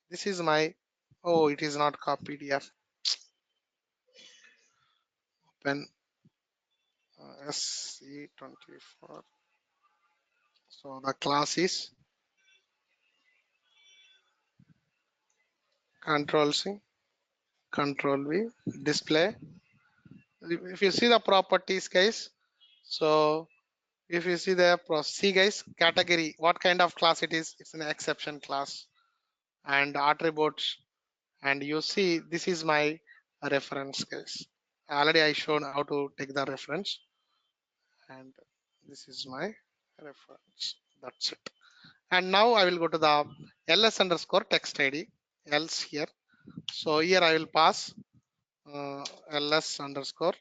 this is my, oh it is not copy PDF. Open SC24. So the class is Control C, Control V, display. If you see the properties, guys, so if you see the see guys, category, what kind of class it is? It's an exception class and attributes. And you see, this is my reference, guys. Already I shown how to take the reference, and this is my reference. That's it. And now I will go to the ls underscore text ID else here. So here I will pass ls underscore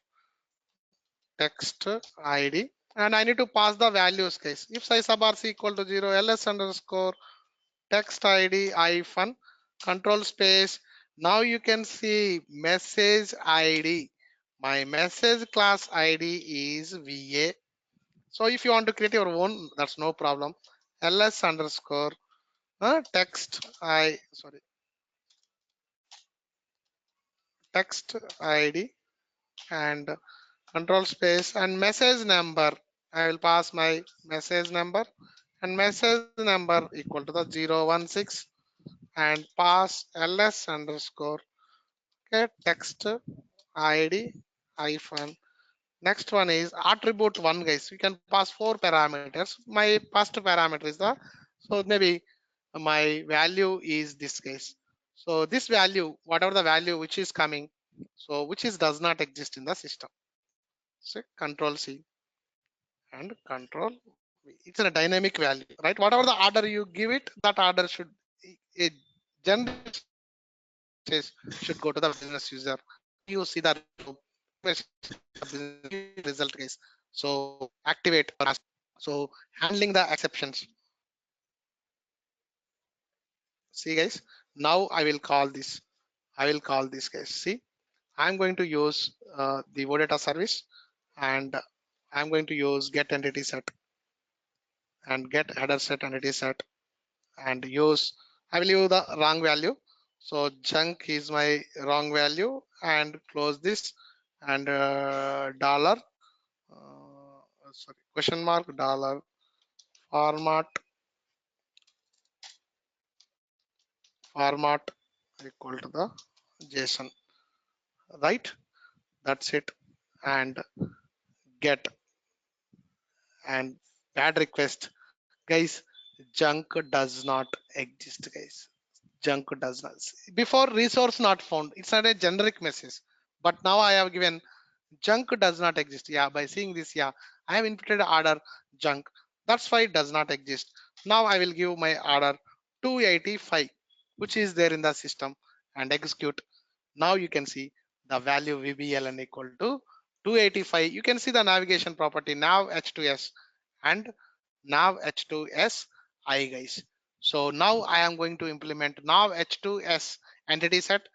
text ID and I need to pass the values, guys. If size sub rc equal to 0, ls underscore text ID hyphen control space. Now you can see message ID. My message class ID is VA. So if you want to create your own, that's no problem. ls underscore text I sorry text ID and control space and message number. I will pass my message number and message number equal to the 016 and pass ls underscore okay, text ID hyphen. Next one is attribute one, guys. You can pass 4 parameters. My first parameter is the, so maybe my value is this, guys. So this value, whatever the value which is coming, so which is does not exist in the system. So control C and control V. It's a dynamic value, right? Whatever the order you give it, that order should a general message should go to the business user. you see the result, guys. So activate. So handling the exceptions. See, guys. Now I will call this. I will call this, guys. See, I'm going to use the Odata service, and I'm going to use get entity set and get header set entity set, and use, I will use the wrong value. So junk is my wrong value, and close this, and dollar sorry, question mark dollar format equal to the JSON, right? That's it. And get and bad request, guys. Junk does not exist, guys. Junk does not. Before resource not found, it's not a generic message, but now I have given junk does not exist. Yeah, by seeing this, yeah, I have inputted order junk, that's why it does not exist. Now I will give my order 285, which is there in the system, and execute. Now you can see the value VBLN equal to 285. You can see the navigation property nav h2s and nav h2s I, guys. So now I am going to implement nav h2s entity set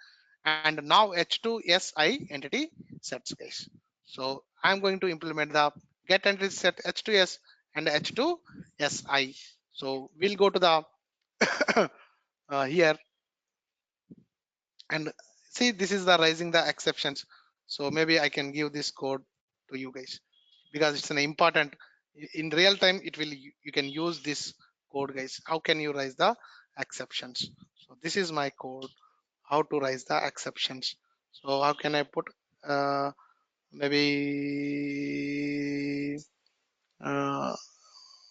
and now h2si entity sets, guys. So I'm going to implement the get entity set h2s and h2si. So we'll go to the here, and see, this is the raising the exceptions. So maybe I can give this code to you guys, because it's an important, in real time it will, you can use this code, guys. How can you raise the exceptions? So this is my code, how to raise the exceptions. So how can I put maybe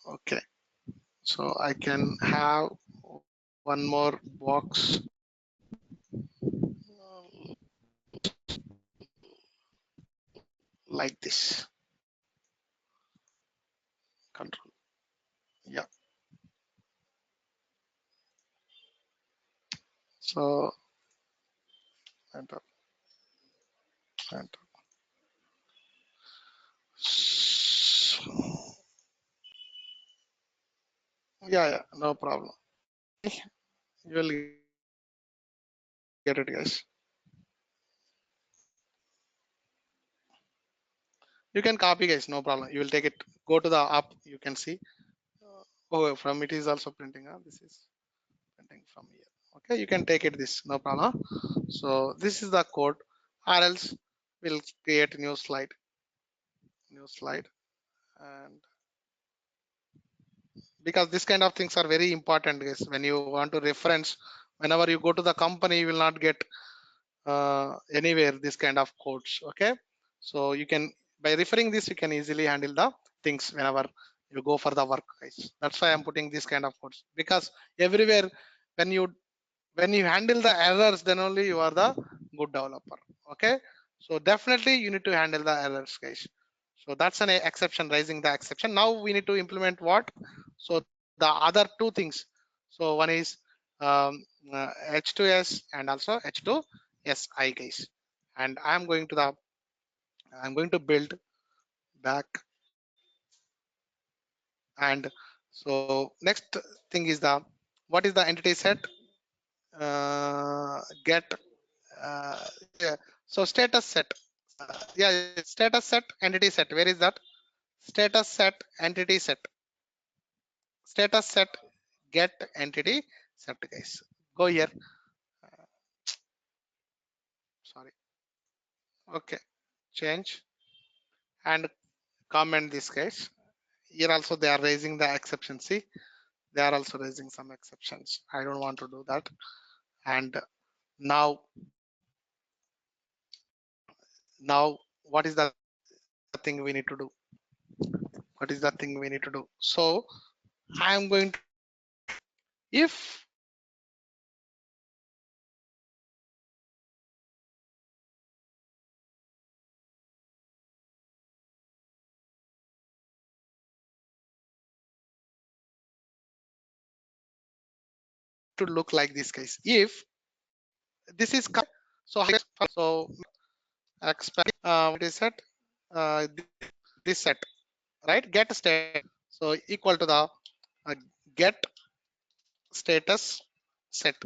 okay, so I can have one more box like this, control, yeah. So enter, enter. Yeah, yeah, no problem. You will get it, guys. You can copy, guys, no problem. You will take it, go to the app, you can see. Oh, from it is also printing. This is printing from here. Okay, you can take it this, no problem. So this is the code, or else we'll create a new slide, and because this kind of things are very important, guys. When you want to reference, whenever you go to the company, you will not get anywhere this kind of codes. Okay, so you can, by referring this, you can easily handle the things whenever you go for the work, guys. That's why I'm putting this kind of codes, because everywhere, when you handle the errors, then only you are the good developer. Okay, so definitely you need to handle the errors, guys. So that's an exception, raising the exception. Now we need to implement what? So the other two things. So one is h2s and also h2si, guys. And I'm going to build back. And so next thing is the, what is the entity set? Get yeah. So status set, yeah, status set entity set, where is that? Status set entity set, status set get entity set, guys. Go here, sorry. Okay, change and comment this, guys. Here also they are raising the exception. See, they are also raising some exceptions. I don't want to do that. And now what is the thing we need to do? What is the thing we need to do? So I am going to, if to look like this, guys. If this is so expand what is set this set, right? Get state, so equal to the get status set.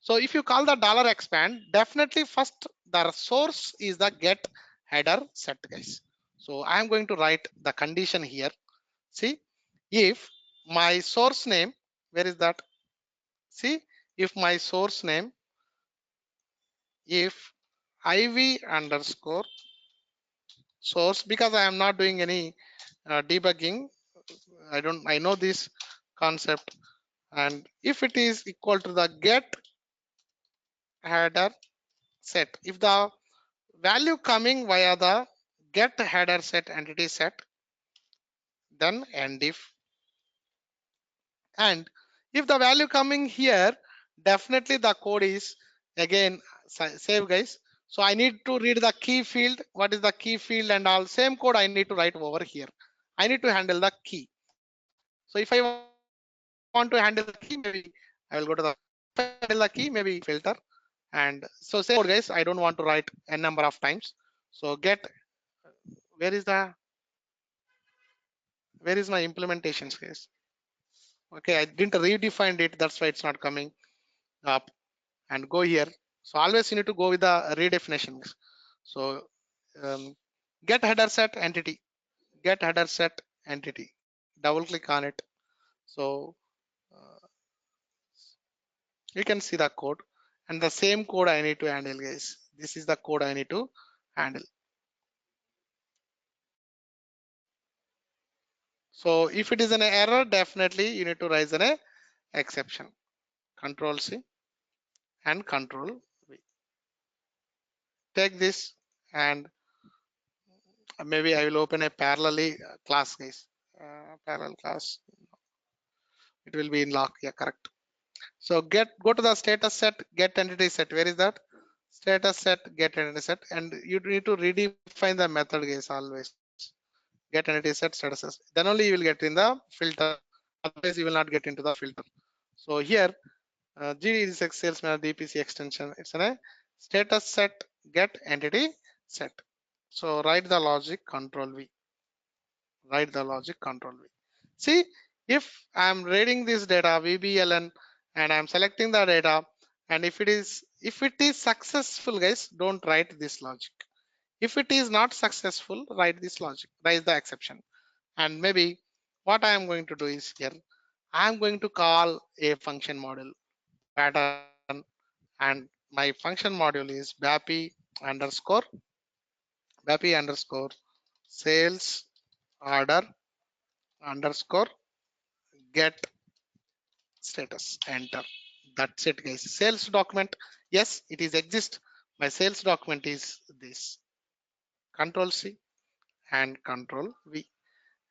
So if you call the dollar expand, definitely first the source is the get header set, guys. So I am going to write the condition here. See, if my source name, where is that? See, if my source name, if iv underscore source, because I am not doing any debugging, I know this concept, and if it is equal to the get header set, if the value coming via the get header set entity set, then end if. And if the value coming here, definitely the code is again save, guys. So I need to read the key field, what is the key field, and all same code I need to write over here. I need to handle the key. So if I want to handle the key, maybe I will go to the, if I handle the key, maybe filter. And so same code, guys, I don't want to write n number of times. So get, where is the, where is my implementations, guys? Okay, I didn't redefine it, that's why it's not coming up. And go here. So always you need to go with the redefinitions. So um, get header set entity, get header set entity, double click on it. So uh, you can see the code, and the same code I need to handle, guys. This is the code I need to handle. So if it is an error, definitely you need to raise an exception. Control C and Control V. Take this, and maybe I will open a parallel class, guys. Parallel class. It will be in lock. Yeah, correct. So go to the status set, get entity set. Where is that? Status set, get entity set, and you need to redefine the method, guys. Always get entity set statuses. Then only you will get in the filter. Otherwise, you will not get into the filter. So here, G is sales manager DPC extension. It's a status set, get entity set. So write the logic, Control V. Write the logic, Control V. See, if I'm reading this data VBLN and I'm selecting the data, and if it is successful, guys, don't write this logic. If it is not successful, write this logic, write the exception. And maybe what I am going to do is here, I am going to call a function module pattern, and my function module is underscore BAPI underscore sales order underscore get status. Enter. That's it, guys. Sales document, yes, it is exist. My sales document is this. Control C and Control V,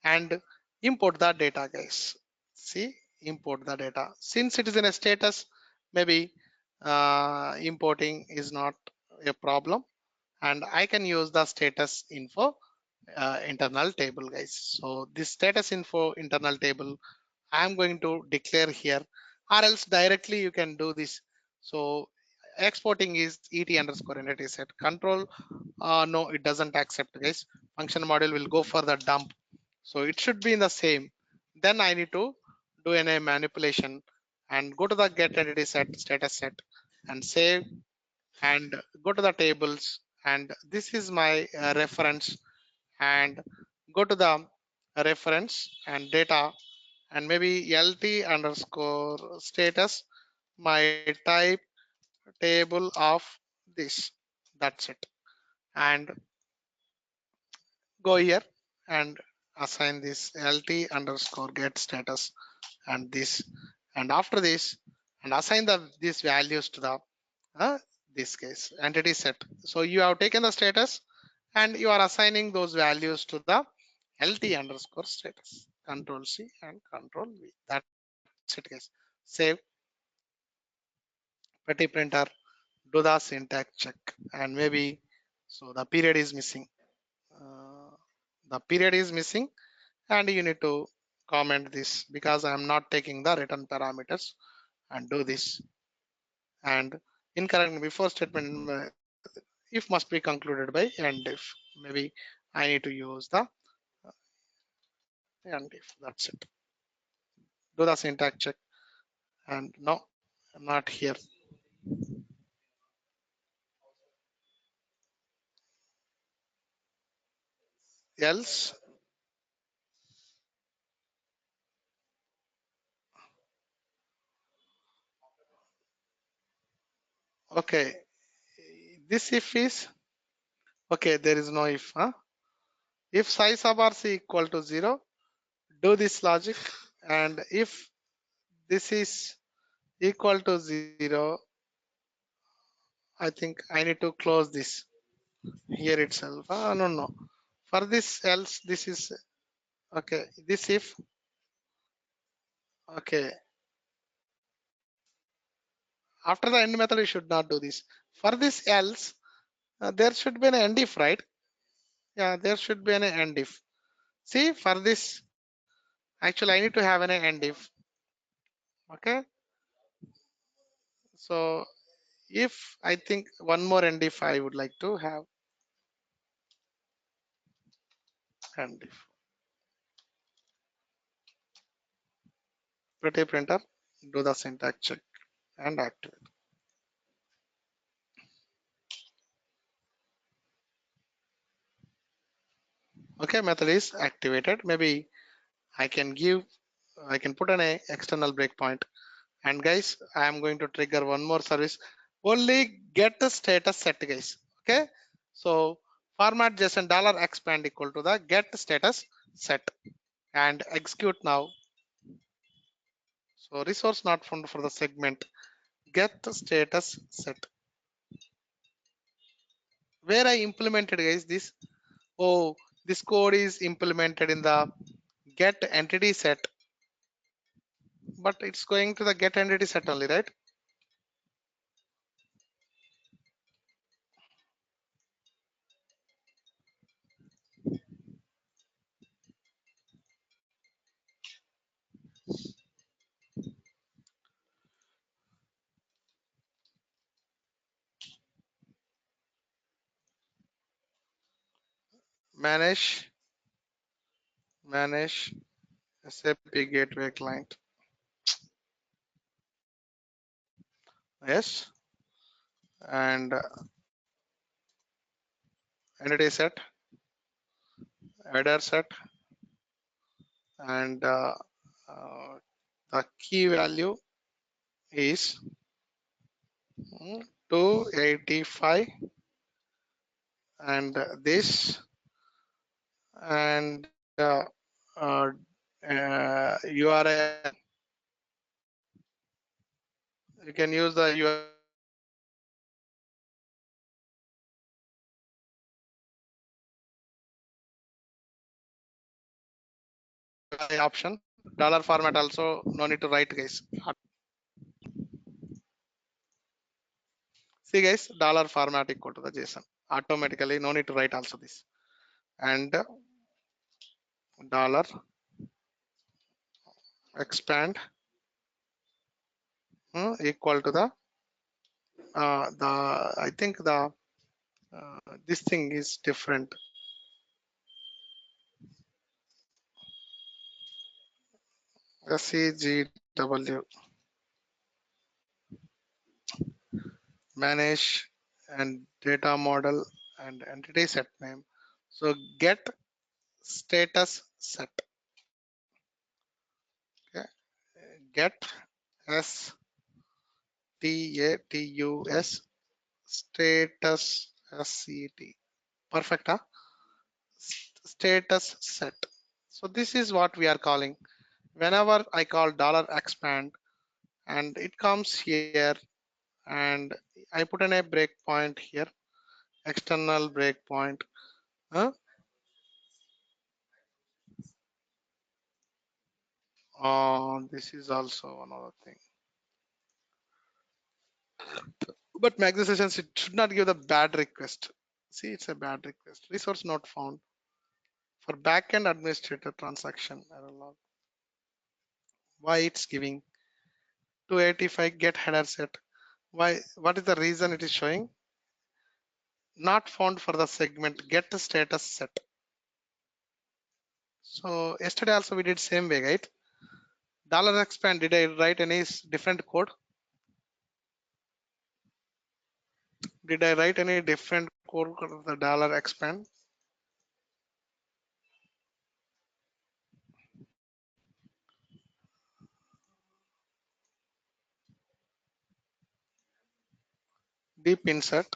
and import the data, guys. See, import the data. Since it is in a status, maybe importing is not a problem, and I can use the status info internal table, guys. So this status info internal table I'm going to declare here, or else directly you can do this. So exporting is et underscore entity set. Control no, it doesn't accept, guys. Function module will go for the dump. So it should be in the same. Then I need to do a manipulation and go to the get entity set status set and save, and go to the tables, and this is my reference, and go to the reference and data, and maybe lt underscore status, my type table of this. That's it. And go here and assign this lt underscore get status and this, and after this, and assign the these values to the uh, this case entity set. So you have taken the status and you are assigning those values to the lt underscore status. Control C and Control V. That's it, guys. Save, petty printer, do the syntax check, and maybe so the period is missing. Uh, the period is missing, and you need to comment this because I am not taking the return parameters, and do this. And incorrect before statement, if must be concluded by end if. Maybe I need to use the end if. That's it. Do the syntax check, and no, not here. Else, okay. This if is okay. There is no if. Huh? If size of RC equal to 0, do this logic, and if this is equal to 0, I think I need to close this here itself. No, no. For this else, this is okay. This if okay. After the end method, you should not do this. For this else, there should be an end if, right? Yeah, there should be an end if. See, for this, actually, I need to have an end if. Okay. So if I think one more end if I would like to have end if. Pretty printer, do the syntax check and activate. Okay, method is activated. Maybe I can give, I can put an external breakpoint. And guys, I am going to trigger one more service. Only get the status set, guys. Okay. So format JSON $expand equal to the get status set and execute now. So resource not found for the segment. Get the status set. Where I implemented, guys, this. Oh, this code is implemented in the get entity set, but it's going to the get entity set only, right? Manage, manage SAP gateway client. Yes, and entity set, header set, and uh, the key value is 285, and this, and uh, URL. You can use the URL option. Dollar format also no need to write, guys. See, guys, dollar format equal to the JSON. Automatically, no need to write also this. And dollar expand equal to the I think the this thing is different. SEGW manage and data model and entity set name. So get status set. Okay. Get STATUS status SCT. Perfect, huh? Status set. So this is what we are calling. Whenever I call dollar $expand and it comes here, and I put in a breakpoint here, external breakpoint. Huh? This is also another thing. But Magna sessions, it should not give the bad request. See, it's a bad request. Resource not found for backend administrator transaction error log. Why it's giving 285 get header set? Why? What is the reason it is showing? not found for the segment get status set. So yesterday also we did same way, right? Dollar expand, did I write any different code? Did I write any different code for the dollar expand? Deep insert.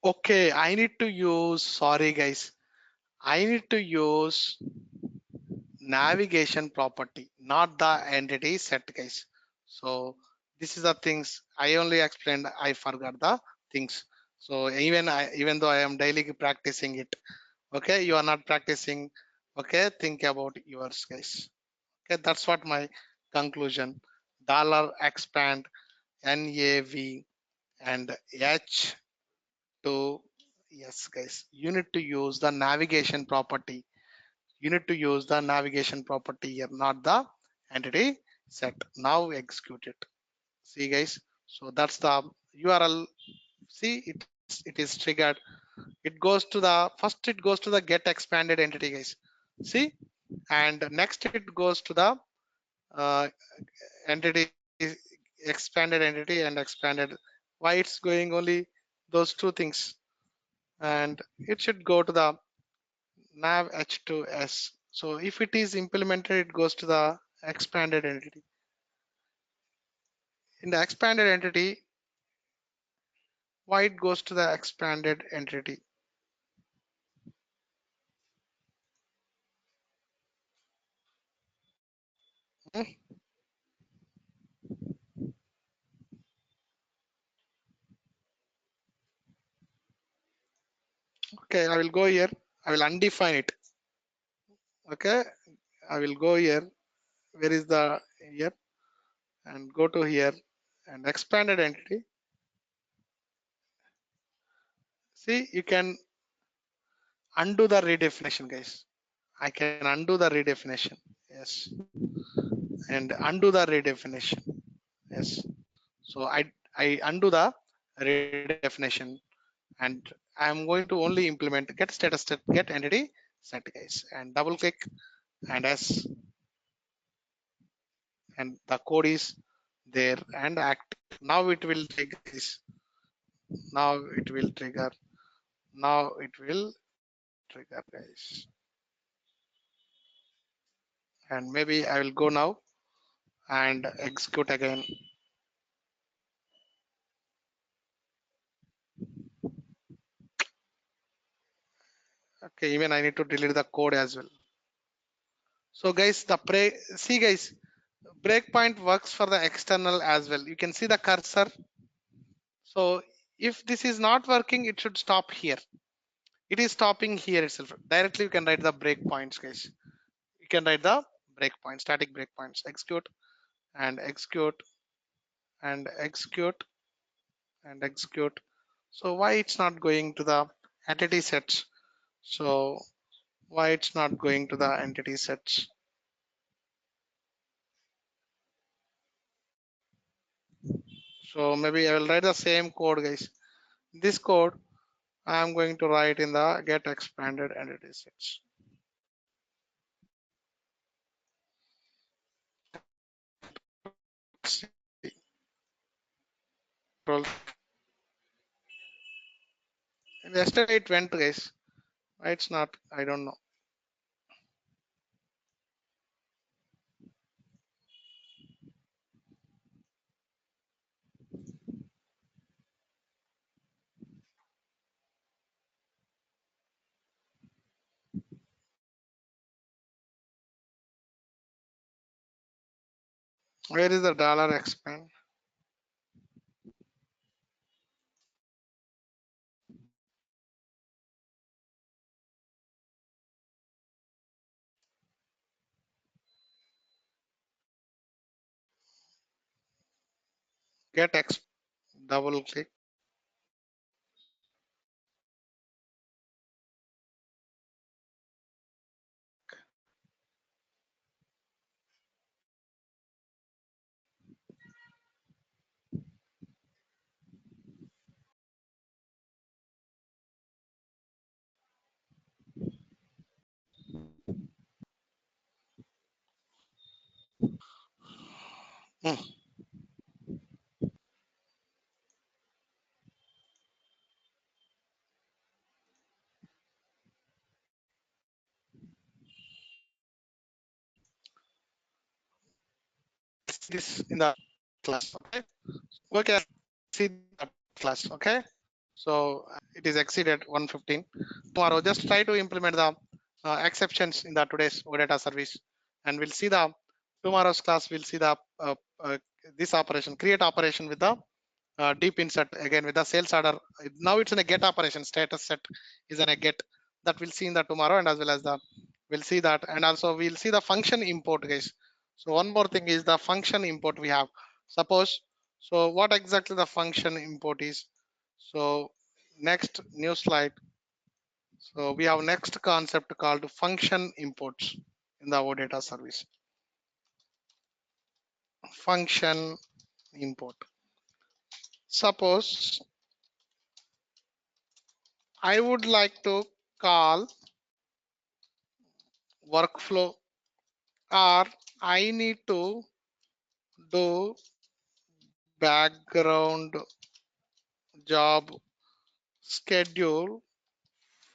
Okay, I need to use, sorry guys, I need to use navigation property, not the entity set, guys. So this is the things I only explained. I forgot the things. So even though I am daily practicing it, okay, you are not practicing. Okay, think about yours, guys. Okay, that's what my conclusion. Dollar expand NAV and H to, yes, guys. You need to use the navigation property. You need to use the navigation property here, not the entity set. Now execute it. See, guys. So that's the URL. See, it is triggered. It goes to the first. It goes to the get expanded entity, guys. See, and next it goes to the uh, entity expanded entity and expanded. Why it's going only those two things, and it should go to the nav h2s. So if it is implemented, it goes to the expanded entity. In the expanded entity, why it goes to the expanded entity? Hmm, okay, I will go here. I will undefine it. Okay, I will go here. Where is the here? And go to here and expanded entity. See, you can undo the redefinition, guys. I can undo the redefinition. Yes, and undo the redefinition. Yes. So I undo the redefinition, and I'm going to only implement get status set get entity set, guys, and double click and s, and the code is there and active. Now it will trigger this. Now it will trigger. Now it will trigger, guys. And maybe I will go now and execute again. Okay, even I need to delete the code as well. So guys, see guys, breakpoint works for the external as well. You can see the cursor. So if this is not working, it should stop here. It is stopping here itself. Directly you can write the breakpoints, guys. You can write the breakpoints, static breakpoints. Execute and execute and execute and execute. So why it's not going to the entity sets? So why it's not going to the entity sets? So maybe I will write the same code, guys. This code I am going to write in the get expanded entity sets. Yesterday it went, guys. Why it's not? I don't know. Where is the dollar expand? Get X, double click Hmm. See this in the class. Okay. Okay. See that class. Okay. So it is exceeded 115. Tomorrow, just try to implement the exceptions in the today's Odata service, and we'll see the tomorrow's class. We'll see the this operation, create operation with the deep insert again with the sales order. Now it's in a get operation. Status set is in a get, that we'll see in the tomorrow, and as well as the we'll see that, and also we'll see the function import, guys. So one more thing is the function import we have. Suppose, so what exactly the function import is. So next new slide. So we have next concept called function imports in the OData service. Function import. Suppose I would like to call workflow, or I need to do background job schedule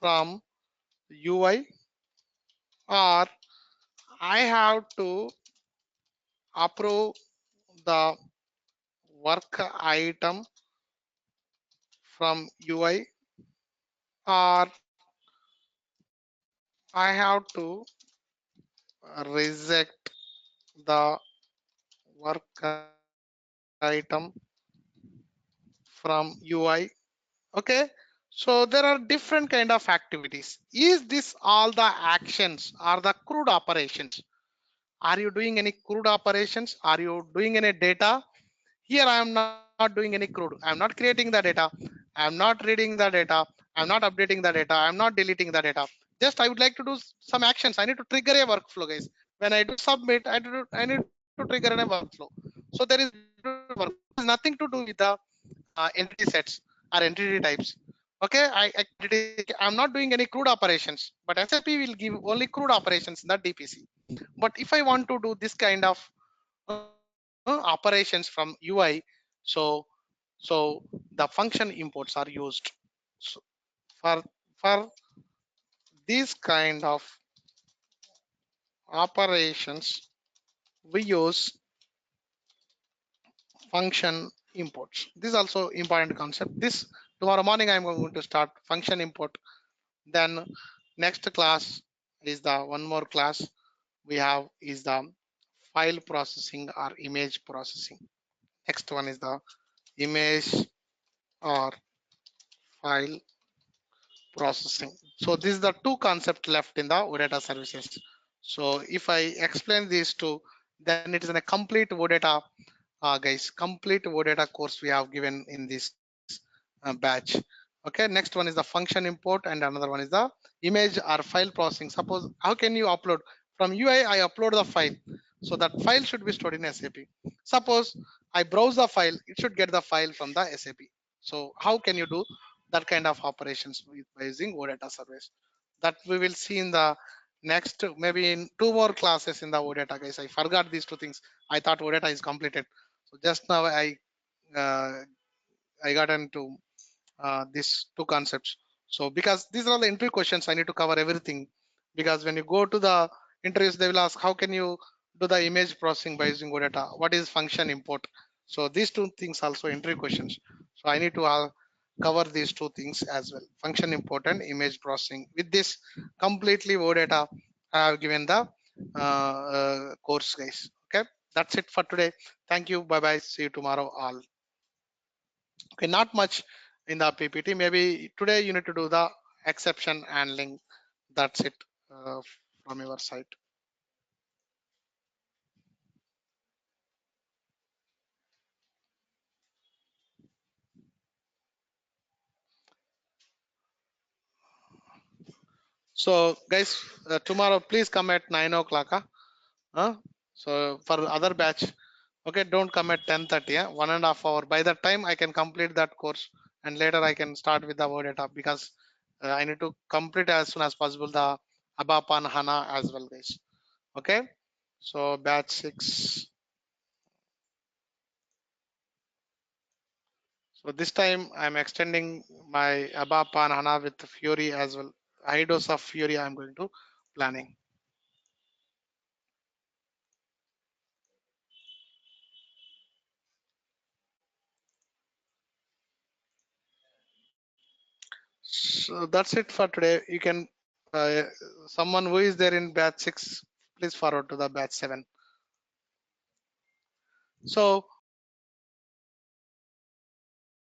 from UI, or I have to approve the work item from UI, or I have to reject the work item from UI. Okay, so there are different kind of activities. Is this all the actions or the crude operations? Are you doing any crude operations? Are you doing any data? Here I am not doing any crude. I am not creating the data. I am not reading the data. I am not updating the data. I am not deleting the data. Just I would like to do some actions. I need to trigger a workflow, guys. When I do submit, I need to trigger a workflow. So there is nothing to do with the entity sets or entity types. Okay, I'm not doing any crude operations, but SAP will give only crude operations in the DPC. But if I want to do this kind of operations from UI, so so the function imports are used. So for these kind of operations, we use function imports. This is also important concept. This tomorrow morning I'm going to start function import. Then next class is the one more class we have is the file processing or image processing. Next one is the image or file processing. So this is the two concept left in the OData services. So if I explain these two, then it is in a complete OData, guys, complete OData course we have given in this batch. Okay, next one is the function import, and another one is the image or file processing. Suppose how can you upload from UI? I upload the file, so that file should be stored in SAP. Suppose I browse the file, it should get the file from the SAP. So how can you do that kind of operations by using OData service? That we will see in the next, maybe in two more classes in the OData, guys. I forgot these two things. I thought OData is completed. So just now uh, I got into these two concepts. So because these are the interview questions, I need to cover everything. Because when you go to the interviews, they will ask how can you do the image processing by using OData? What is function import? So these two things also interview questions. So I need to cover these two things as well: function import and image processing. With this completely OData, I have given the course, guys. Okay, that's it for today. Thank you. Bye bye. See you tomorrow, all. Okay, not much in the PPT. Maybe today you need to do the exception handling. That's it from your side. So guys, tomorrow please come at 9 o'clock. Huh? So for other batch, okay, don't come at 10:30. 1.5 hour. By that time, I can complete that course, and later I can start with the word data, because I need to complete as soon as possible the ABAP HANA as well, guys. Okay. So batch 6. So this time I'm extending my ABAP and HANA with Fury as well. High dose of Fury I'm going to planning. So that's it for today. You can someone who is there in batch 6, please forward to the batch 7. So